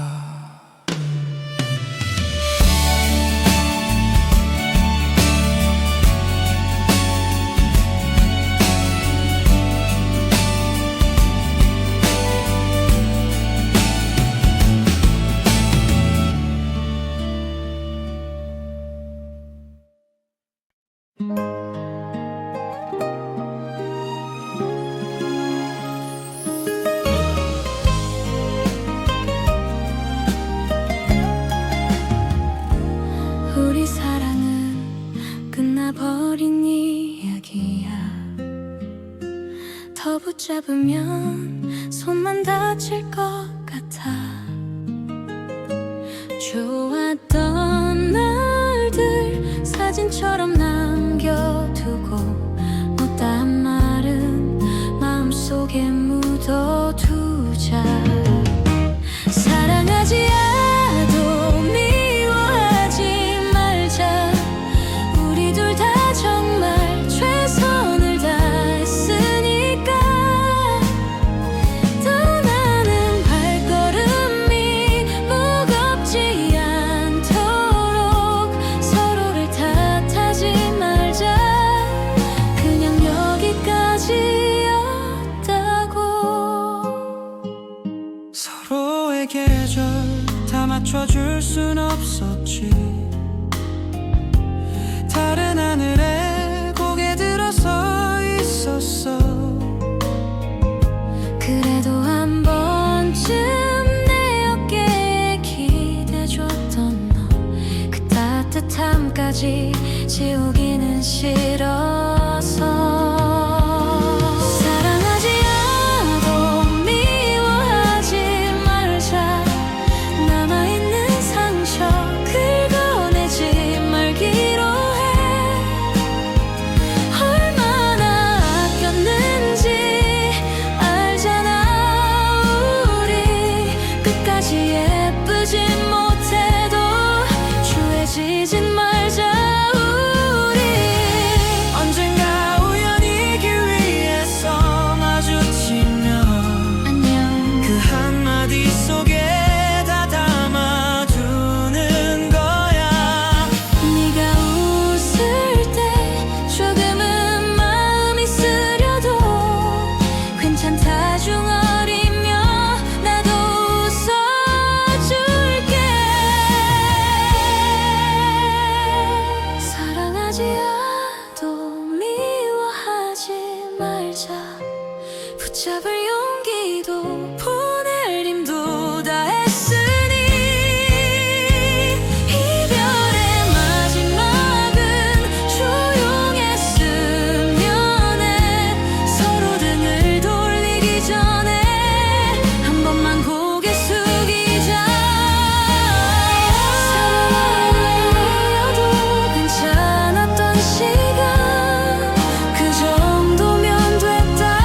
우리 사랑은 끝나버린 이야기야. 더 붙잡으면 손만 다칠 것 같아. 좋았던 날들 사진처럼 남겨두고 못다한 말은 마음속에 묻어두자. 사랑하지 않아도 미워하지 말자. 우리 둘 다 정말 최선을 다했으니까. 떠나는 발걸음이 무겁지 않도록 서로를 탓하지 말자. 그냥 여기까지였다고. 서로의 계절 다 맞춰줄 순 없었지. 다른 하늘에 고개 들어서 있었어. 그래도 한 번쯤 내 어깨에 기대줬던 너, 그 따뜻함까지 지우기는 싫어서. 사랑하지 않아도 미워하지 말자. 남아있는 상처 긁어내지 말기로 해. 얼마나 아꼈는지 알잖아. 우리 끝까지 예쁘진 못해도 추해지진 말자. 우리 언젠가 우연히 길 위에서 마주치면 안녕 그 한마디 속에 다 담아두는 거야. 네가 웃을 때 조금은 마음이 쓰려도 괜찮다 중얼이며 나도 웃어줄게. 사랑하지 않아도 미워하지 말자. 붙잡을 용기도 보낼 힘도 다 했으니. 이별의 마지막은 조용했으면 해. 서로 등을 돌리기 전에 한 번만 고개 숙이자. 사랑이어도 괜찮았던 시간 그 정도면 됐다.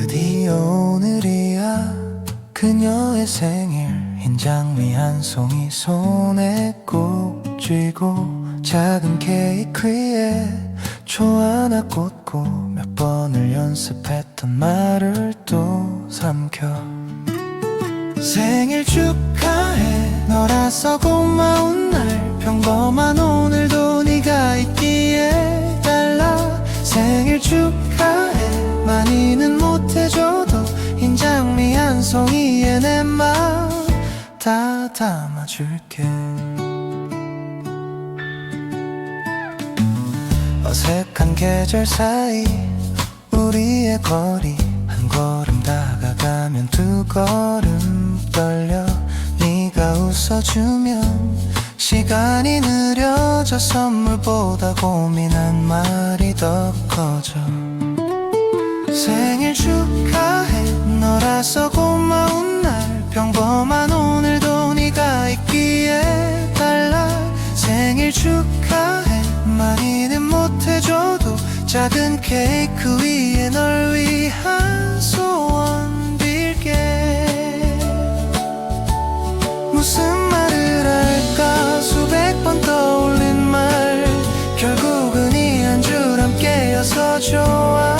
드디어 오늘이야 그녀의 생일. 흰 장미 한 송이 손에 꼭 쥐고 작은 케이크 위에 초 하나 꽂고 몇 번을 연습했던 말을 또 삼켜. 생일 축하해 너라서 고마운 날 평범한 오늘도 네가 있기에 달라. 생일 축하해 많이는 못해줘도 흰 장미 한 송이에 내 맘 다 담아줄게. 어색한 계절 사이 우리의 거리 한 걸음 다가가면 두 걸음 떨려. 네가 웃어주면 시간이 느려져 선물보다 고민한 말이 더 커져. 생일 축하해 너라서 고마운 날 평범한 오늘도 네가 있기에 달라. 생일 축하해 많이는 못해줘도 작은 케이크 위에 널 위한 소원 빌게. 무슨 말을 할까 수백 번 떠올린 말 결국은 이 한 줄 함께여서 좋아.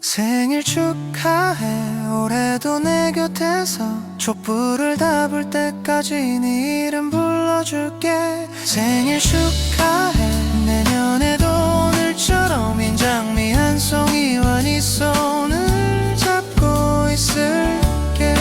생일 축하해 올해도 내 곁에서 촛불을 다 불 때까지 네 이름 불러줄게. 생일 축하해 내년에도 오늘처럼 흰 장미 한 송이와 네 손을 잡고 있을게.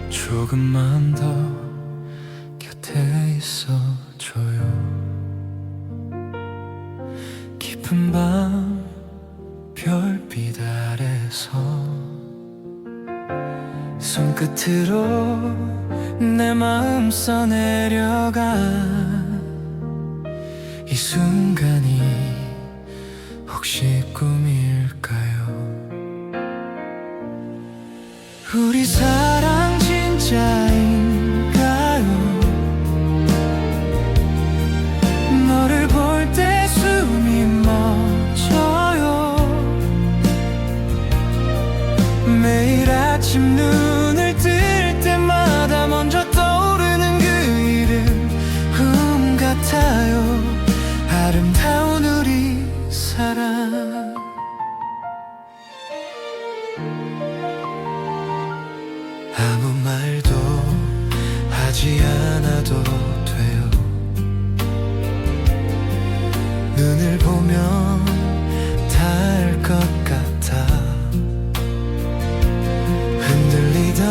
조금만 더 곁에 있어줘요. 깊은 밤 별빛 아래서 손끝으로 내 마음 써내려가. 이 순간이 혹시 꿈일까요? 우리 사랑 진짜인가요? 너를 볼 때 숨이 멎어요. 매일 아침 눈을 뜰 때마다 먼저 떠오르는 그 이름 같아요. 아름다운 우리 사랑. 아무 말도 하지 않아도 돼요. 눈을 보면 다 알 것 같아. 흔들리던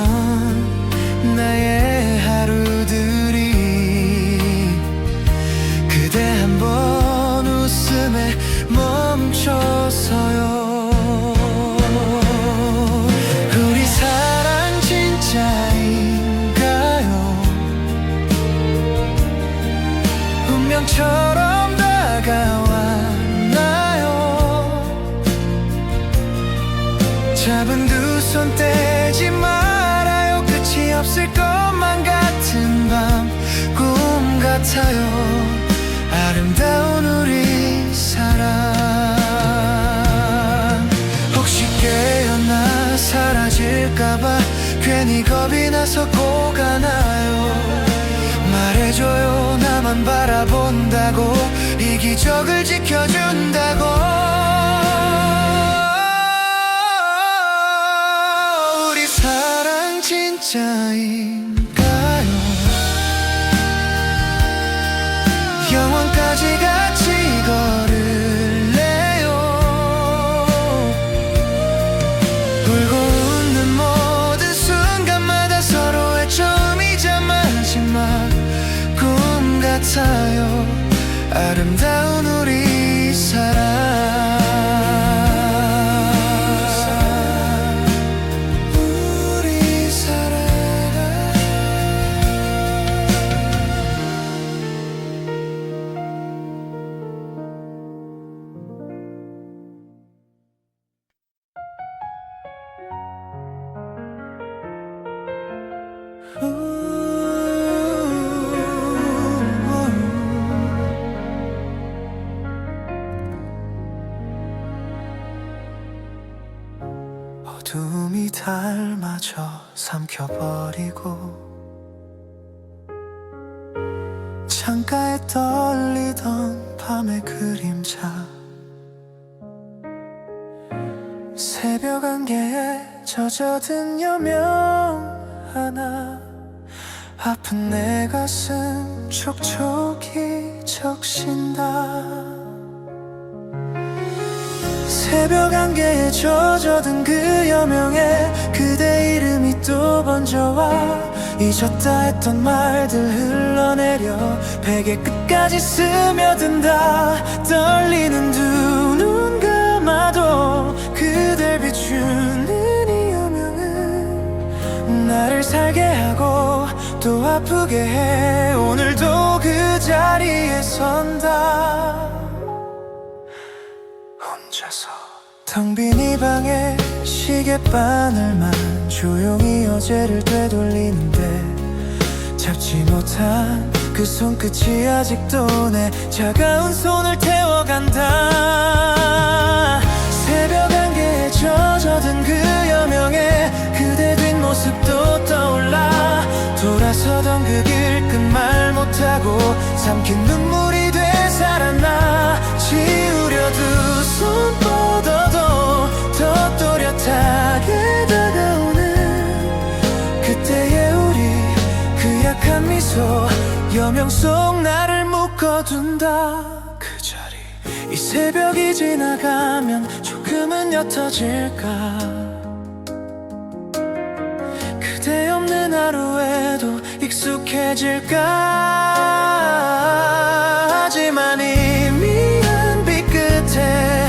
나의 하루들이 그대 한 번 웃음에 멈춰서요. 우리 사랑 진짜인가요? 운명처럼 다가왔나요? 잡은 두 손 떼지 말아요. 끝이 없을 것만 같은 밤 꿈 같아요. 아름다운 우리 사랑. 혹시 깨어나 사라질까봐 괜히 겁이 나서 꼭 안아요. 말해줘요 나만 바라본다고 이 기적을 지켜준다고. 우리 사랑 진짜인가요? 영원까지 같이 걸을래요. 울고 웃는 모든 순간마다 서로의 처음이자 마지막 꿈 같아요. 아름다운 우리 사랑. 어둠이 달마저 삼켜버리고 창가에 떨리던 밤의 그림자 새벽 안개에 젖어든 여명 하나 아픈 내 가슴 촉촉이 적신다 새벽 안개에 젖어든 그 여명에 그대 이름이 또 번져와 잊었다 했던 말들 흘러내려 베개 끝까지 스며든다 떨리는 두 눈 감아도 그댈 비추는 이 여명은 나를 살게 하고 또 아프게 해 오늘도 그 자리에 선다 혼자서 텅 빈 이 방에 시계바늘만 조용히 어제를 되돌리는데 잡지 못한 그 손끝이 아직도 내 차가운 손을 태워간다 새벽 안개에 젖어든 그 여명에 그대 뒷모습도 떠올라 돌아서던 그 길 끝 말 못하고 삼킨 눈물이 되살아나 지우려 두 손 뻗어도 더 또렷하게 다가오는 그때의 우리 그 약한 미소 여명 속 나를 묶어둔다 그 자리 이 새벽이 지나가면 조금은 옅어질까 그대 없는 하루에도 익숙해질까 하지만 이미 한 빛 끝에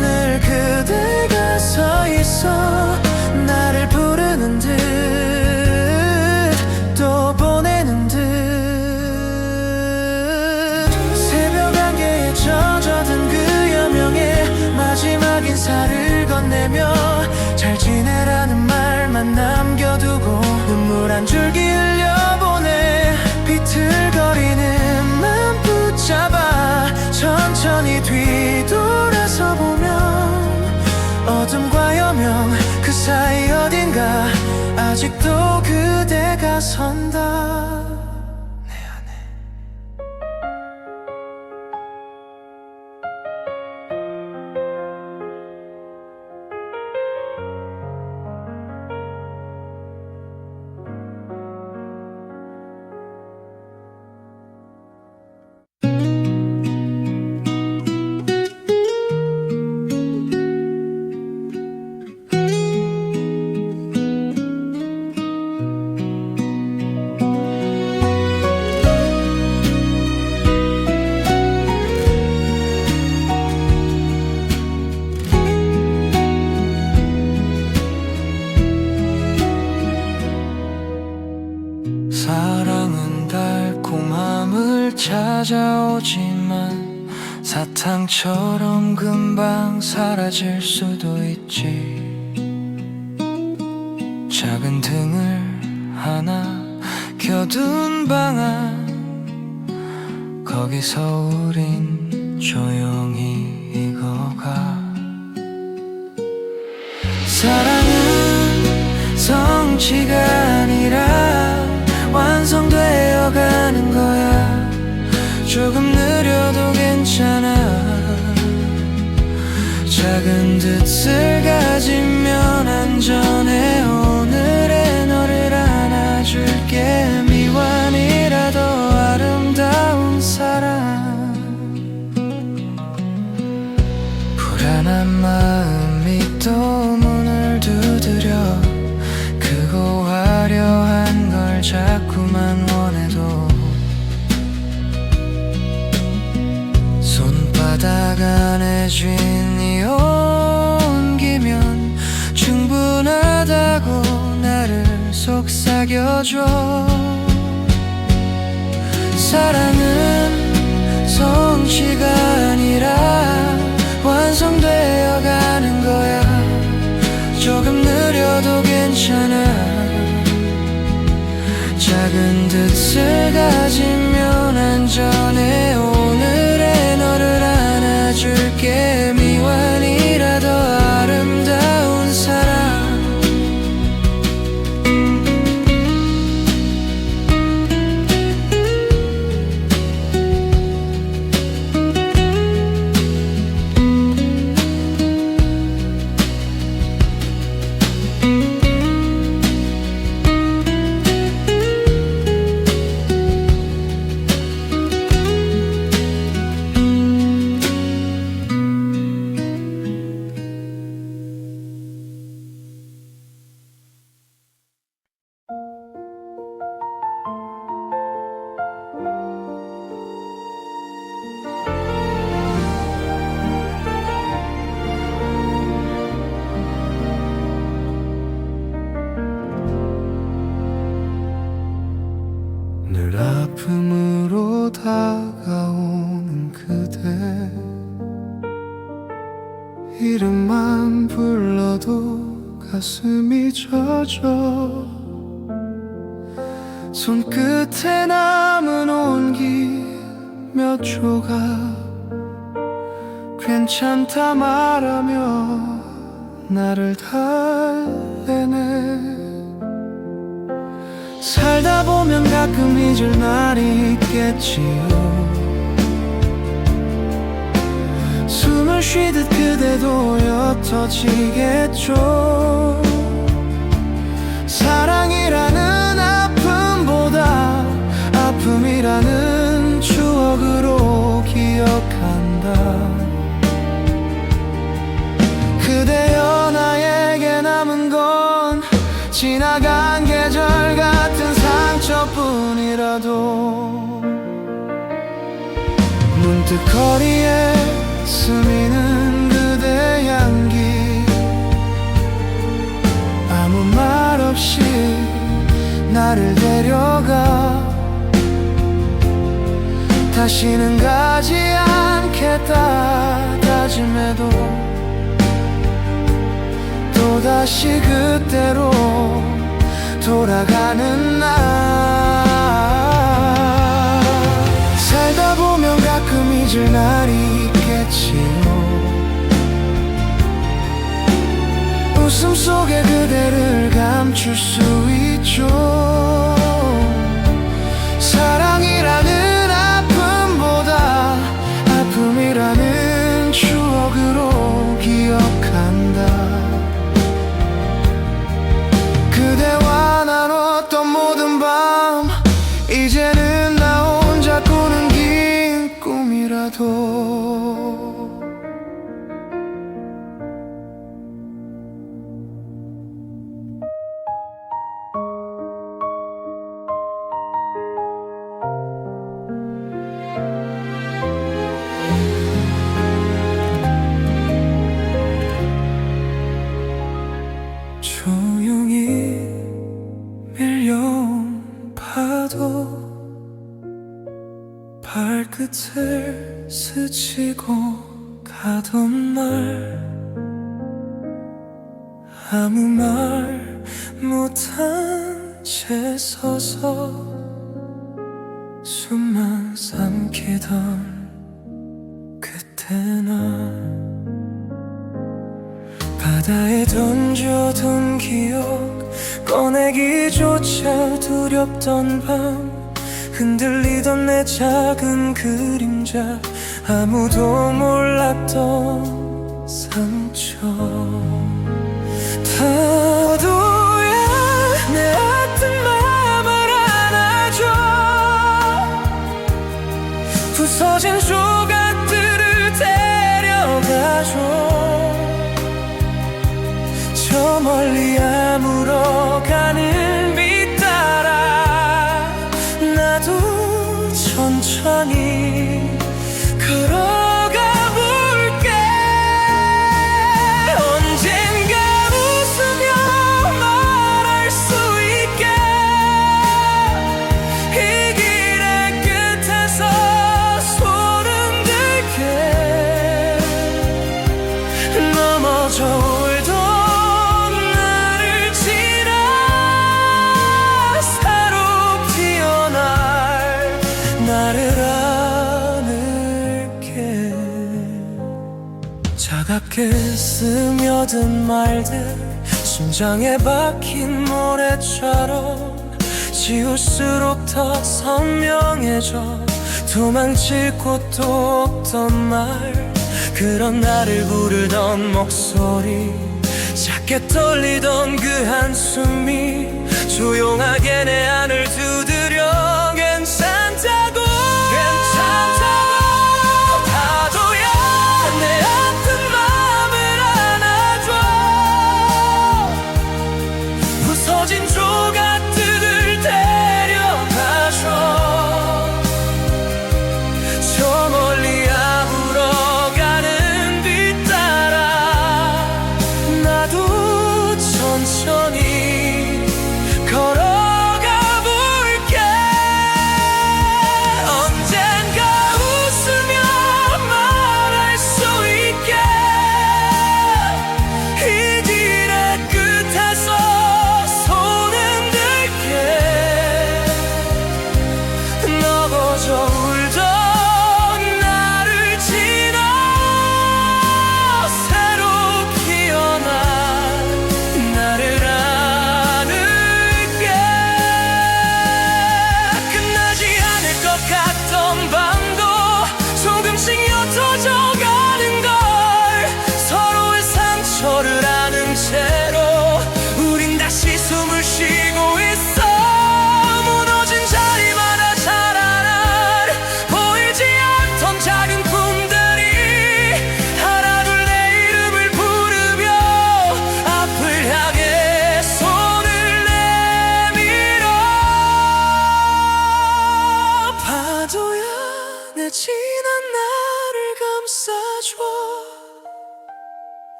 늘 그대가 서 있어 나를 부르는 듯 또 보내는 듯 새벽 안개에 젖어든 그 여명에 마지막 인사를 건네며 잘 지내라는 말만 남겨두고 눈물 한 줄기 흘려보내 비틀거리는 맘 붙잡아 천천히 뒤돌아서 보면 어둠과 여명 그 사이 어딘가 아직도 그대가 선다 내 안에 사랑은 달콤함을 찾아오지만 사탕처럼 금방 사라질 수도 있지 작은 등을 하나 켜둔 방 안 거기서 우린 조용히 익어가 사랑은 성취가 아니라 완성되어 가는 거야 조금 느려도 괜찮아 작은 뜻을 가지면 안전해 오늘의 너를 안아줄게 미완이라도 아름다운 사랑 불안한 마음이 또 문을 두드려 크고 화려한 걸 자꾸만 원해도 손바닥 안에 쥔이 온기면 충분하다고 나를 속삭여줘 사랑은 성취가 아니라 완성되어 가는 거야 조금 느려도 괜찮아 작은 뜻을 가지면 안전해 오늘의 너를 안아줄게 미완이라도 아름다운 사랑 이름만 불러도 가슴이 젖어 손끝에 남은 온기 몇 조각 괜찮다 말하며 나를 달래네. 살다 보면 가끔 잊을 날이 있겠지요. 숨을 쉬듯 그대도 옅어지겠죠. 사랑이라는 아픔보다 아픔이라는 추억으로 기억한다. 그대여 나에게 남은 건 지나간 계절 같은 상처뿐이라도 문득 거리에 스미는 그대 향기 아무 말 없이 나를 데려가 다시는 가지 않겠다 다짐해도 또다시 그때로 돌아가는 날. 살다 보면 가끔 잊을 날이 있겠지요. 웃음 속에 그대를 감출 수 있죠. 사랑이라는 아픔보다 아픔이라는 추억으로 기억한다. 그대와 나눴던 모든 밤 이제는 나 혼자 꾸는 긴 꿈이라도 조용히 밀려온 파도 발끝을 스치고 가던 말 아무 말 못한 채 서서 숨만 삼키던 그때 날 바다에 던져둔 기억 꺼내기조차 두렵던 밤 흔들리던 내 작은 그림자 아무도 몰랐던 상처 파도야 내 아픈 맘을 안아줘 부서진 조각들을 데려가줘 저 멀리 아물어가는 빛 따라 나도 천천히 걸어가 볼게 언젠가 웃으며 말할 수 있게 이 길의 끝에서 소름 돋게 넘어져 울던 나를 안을게 차갑게 스며든 말들 심장에 박힌 모래처럼 지울수록 더 선명해져 도망칠 곳도 없던 말 그런 나를 부르던 목소리 작게 떨리던 그 한숨이 조용하게 내 안을 두드려 괜찮다고 파도야 내 아픈 맘을 안아줘 부서진 조각들을 데려가줘 저 멀리 아물어가는 빛 따라 나도 천천히 걸어가 볼게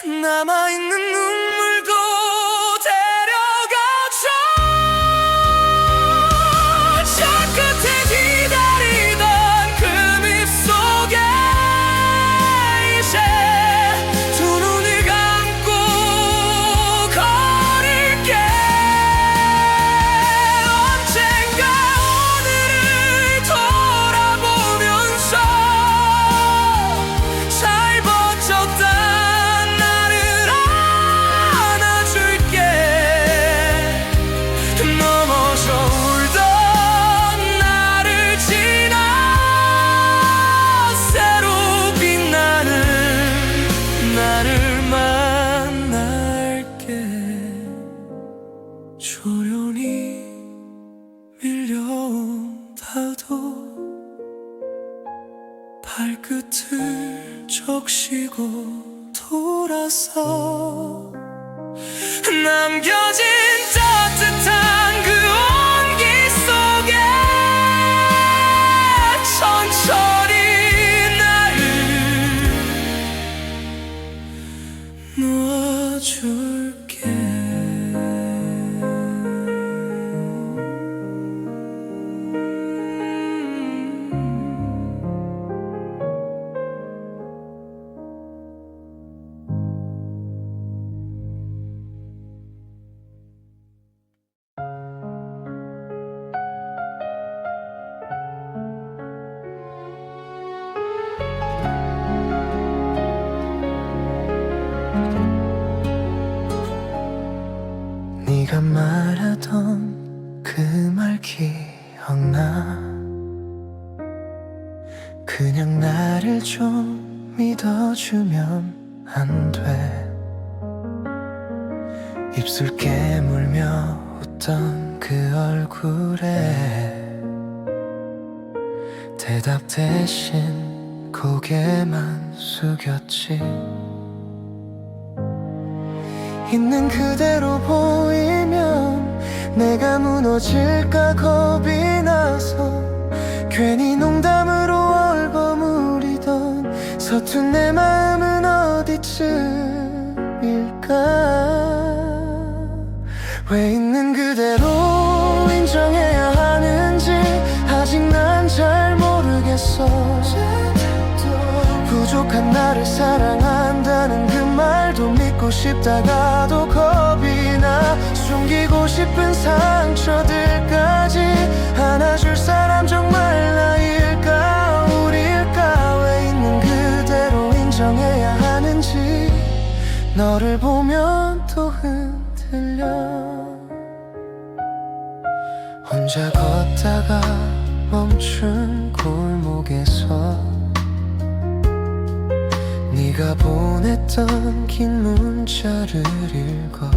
남아있는 눈물도 데려가줘. 저 끝에 기다리던 그 밉속에 이제 두 눈을 감고 걸을게. 언젠가 오늘을 돌아보면서 잘 버텼다 나를 안아줄게. 넘어져 울던 나를 지나 새로 빛나는 나를 만날게. 조련이 밀려온 파도 발끝을 적시고 돌아서 남겨진 따뜻한 그 온기 속에 천천히 나를 놓아줄게. 네가 말하던 그 말 기억나? 그냥 나를 좀 믿어주면 안 돼? 입술 깨물며 웃던 그 얼굴에 대답 대신 고개만 숙였지. 있는 그대로 보이면 내가 무너질까 겁이 나서 괜히 농담으로 얼버무리던 서툰 내 마음은 어디쯤일까. 왜 있는 그대로 인정해야 하는지 아직 난 잘 모르겠어. 부족한 나를 사랑한다는 그 말도 믿고 싶다가도 겁이 나. 숨기고 싶은 상처들까지 안아줄 사람 정말 나일까 우릴까. 왜 있는 그대로 인정해야 하는지 너를 보면 또 흔들려. 혼자 걷다가 멈춘 골목에서 네가 보냈던 긴 문자를 읽어.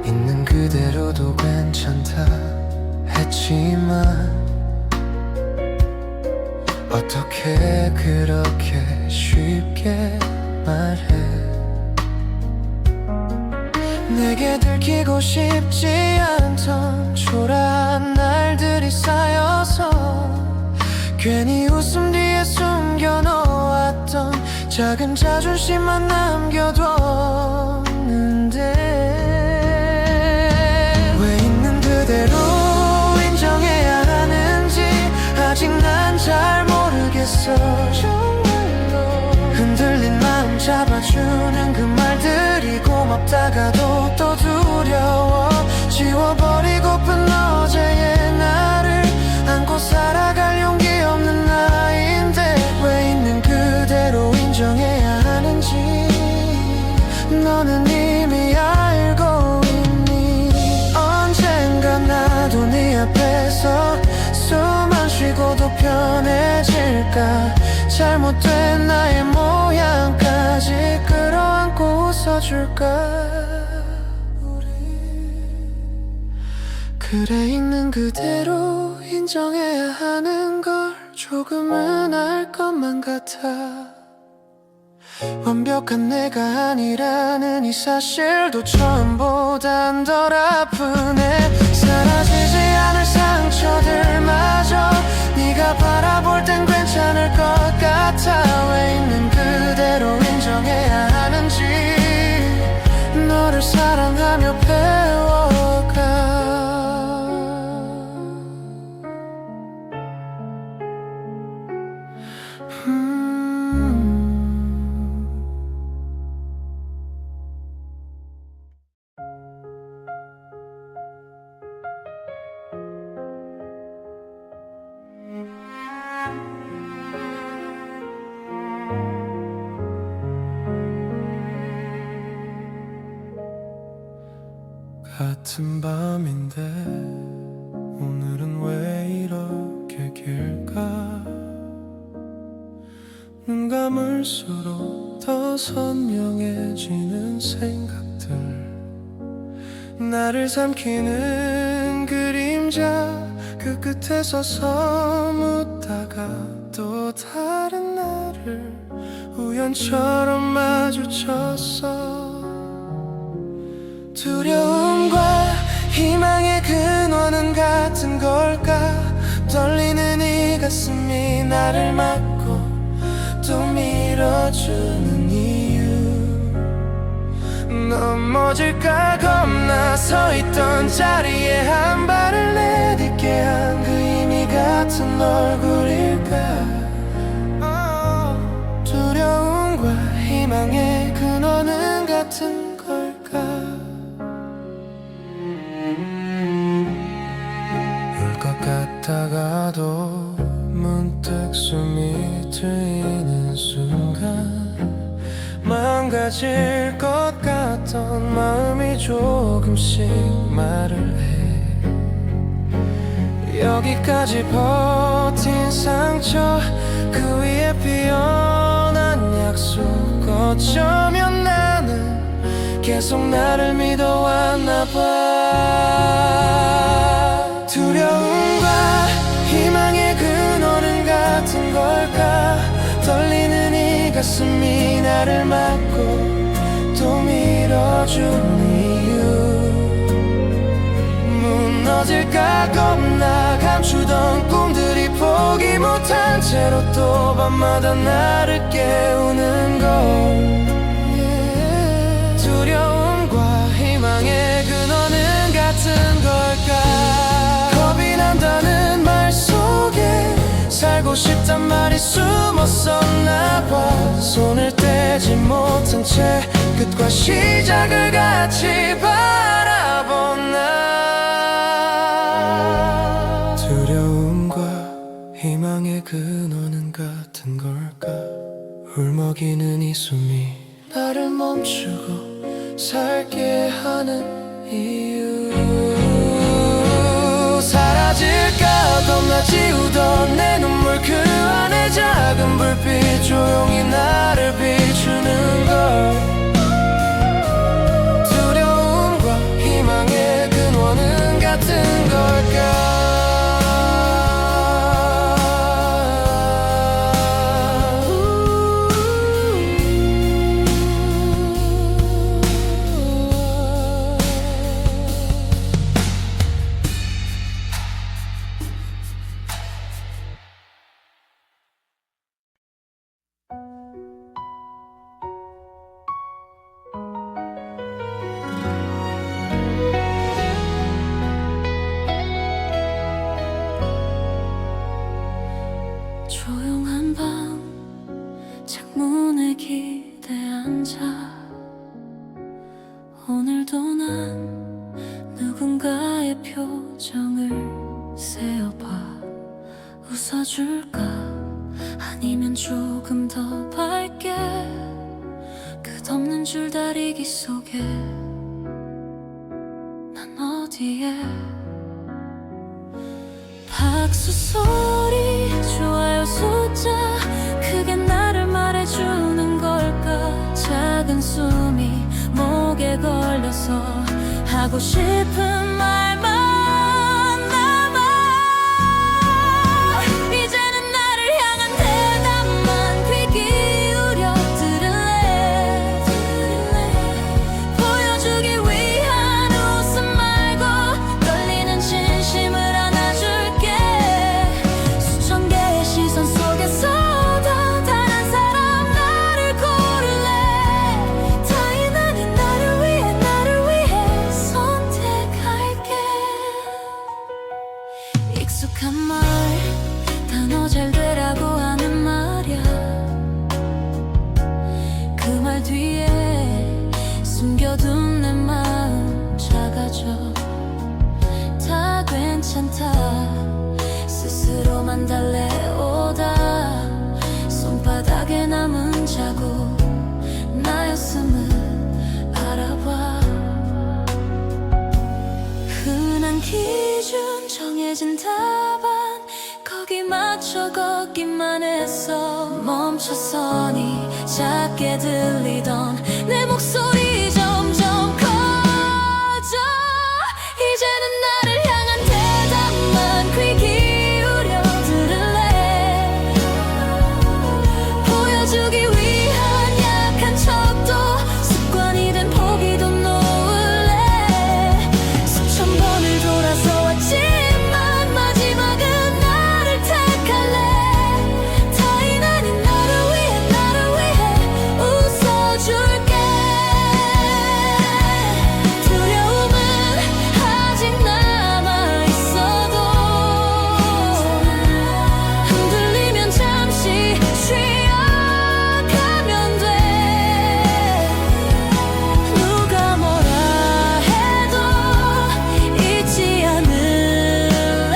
있는 그대로도 괜찮다 했지만 어떻게 그렇게 쉽게 말해. 내게 들키고 싶지 않던 초라한 날들이 쌓여서 괜히 웃음 뒤에 숨겨놓았던 작은 자존심만 남겨뒀는데. 왜 있는 그대로 인정해야 하는지 아직 난 잘 모르겠어. 정말로 흔들린 마음 잡아주는 그 말들이 고맙다가도 또 두려워. 지워버리고픈 어제의 나를 안고 살아갈 용기 없는 나인데. 왜 있는 그대로 인정해야 하는지 너는 이미 알고 있니. 언젠가 나도 네 앞에서 숨만 쉬고도 편해질까. 잘못된 나의 모양까지 끌어안고 웃어줄까. 그래 있는 그대로 인정해야 하는 걸 조금은 알 것만 같아. 완벽한 내가 아니라는 이 사실도 처음보단 덜 아프네. 사라지지 않을 상처들마저 네가 바라볼 땐 괜찮을 것 같아. 왜 있는 그대로 같은 밤인데 오늘은 왜 이렇게 길까? 눈 감을수록 더 선명해지는 생각들, 나를 삼키는 그림자, 그 끝에 서서 묻다가 또 다른 나를 우연처럼 마주쳤어. 두려움과 희망의 근원은 같은 걸까? 떨리는 이 가슴이 나를 막고 또 밀어주는 이유, 넘어질까 겁나 서 있던 자리에 한 발을 내딛게 한 그 의미 같은 얼굴일까? 두려움과 희망의 근원은 같은 걸까? 울 것 같다가도 문득 숨이 트이는 순간, 망가질 것 같던 마음이 조금씩 말을 해. 여기까지 버틴 상처, 그 위에 피어난 약속, 어쩌면 나는 계속 나를 믿어왔나 봐. 두려움과 희망의 근원은 같은 걸까? 떨리는 이 가슴이 나를 막고 또 밀어주는 이유, 무너질까 겁나 감추던 꿈들이 포기 못한 채로 또 밤마다 나를 깨우는 걸. 두려움과 희망의 근원은 같은 걸까? 겁이 난다는 말 속에 살고 싶단 말이 숨었었나 봐. 손을 떼지 못한 채 끝과 시작을 같이 바라본 나. 두려움과 희망의 근원은 같은 걸까? 울먹이는 이 숨이 나를 멈추고 살게 하는 이유, 사라질까 겁나 지우던 내 눈물, 그 안에 작은 불빛 조용히 나를 비추는 걸. 두려움과 희망의 근원은 같은 걸까? 조용한 밤 창문에 기대 앉아, 오늘도 난 누군가의 표정을 세어봐. 웃어줄까? 아니면 조금 더 밝게, 끝없는 줄다리기 속에 난 어디에. 박수 소리, 좋아요 숫자, 그게 나를 말해주는 걸까? 작은 숨이 목에 걸려서 하고 싶은 말만 남아. 이제는 나를 향한 대답만 귀 기울여 들을래. 보여주기 위한 웃음 말고 떨리는 진심을 안아줄게. 수천 개의 시선 속에서도 단 한 사람 나를 고를래. 타인 아닌 나를 위해 선택할게. 익숙한 말, 단어 잘 되라고 하는 말이야. 그 말 뒤에 숨겨둔 내 마음 작아져. 다 괜찮다 스스로만 달래오다. 손바닥에 남은 자국 나였음을 알아봐. 정해진 답안 거기 맞춰 걷기만 했어. 멈춰서니 작게 들리던 내 목소리 점점 커져. 이제는 나를 향한 대답만 귀 기울여 들을래. 보여주기 위한 약한 척도 습관이 된 포기도 놓을래. 수천 번을 돌아서 왔지만 마지막은 나를 택할래. 타인 아닌 나를 위해 웃어줄게. 두려움은 아직 남아있어도 흔들리면 잠시 쉬어가면 돼. 누가 뭐라 해도 잊지 않을래.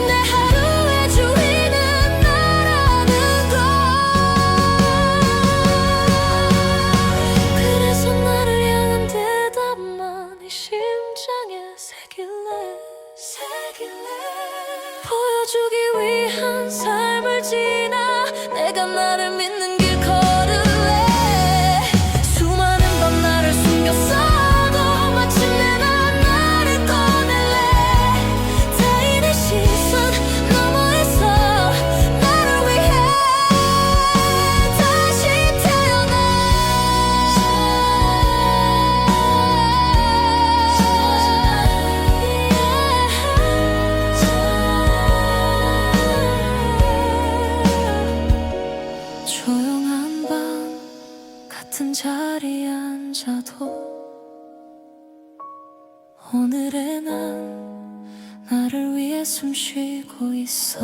내 하루의 주인은 나라는 걸. 그래서 나를 향한 대답만 이 심장에 새길래. 보여주기 위한 삶을 지나 내가 나를 믿는 길 걸을래. 수많은 밤 나를 숨겼어도 마침내 난 나를 꺼낼래. 타인의 시선 너머에서 나를 위해 다시 태어나. 조용한 밤 같은 자리에 앉아도 오늘의 난 나를 위해 숨쉬고 있어.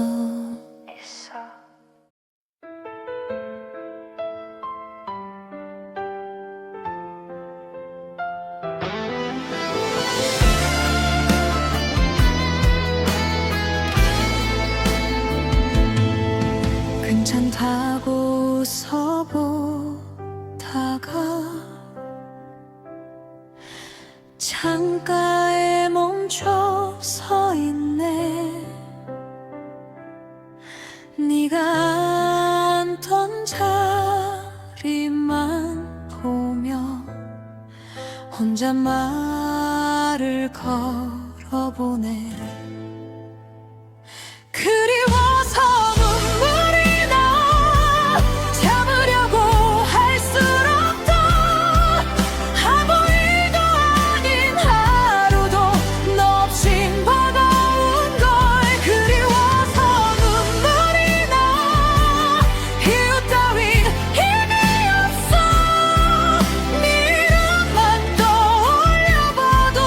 괜찮다고 웃어보다가 창가에 멈춰 서 있네. 네가 앉던 자리만 보며 혼자 말을 걸어보네. 그리워서 눈물이 나. 참으려고 할수록 더 아무 일도 아닌 하루도 너 없인 버거운 걸. 그리워서 눈물이 나. 이유 따윈 힘이 없어. 네 이름만 떠올려봐도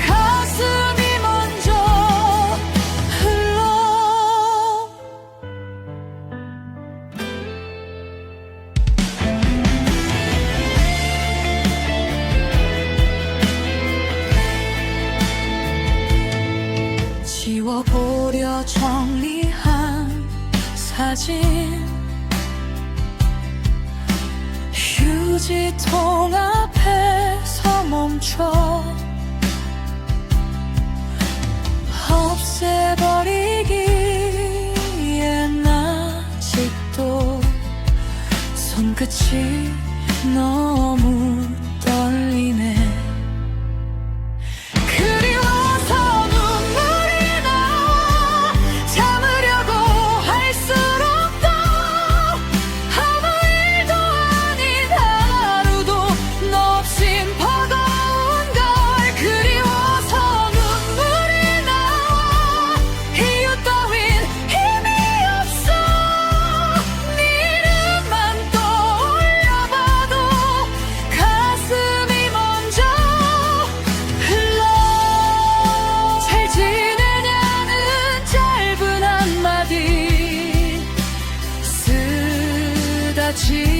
가슴이 먼저 흘러. 지워보려 정리한 사진 휴지통 앞에서 멈춰. 없애버리기엔 아직도 손끝이 너무 떨리네. 그리워서 눈물이 나. 참으려고 할수록 더 아무 일도 아닌 하루도 너 없인 버거운 걸. 그리워서 눈물이 나. 이유 따윈 힘이 없어. 네 이름만 떠올려봐도 가슴이 먼저 흘러. 잘 지내냐는 짧은 한마디 쓰다지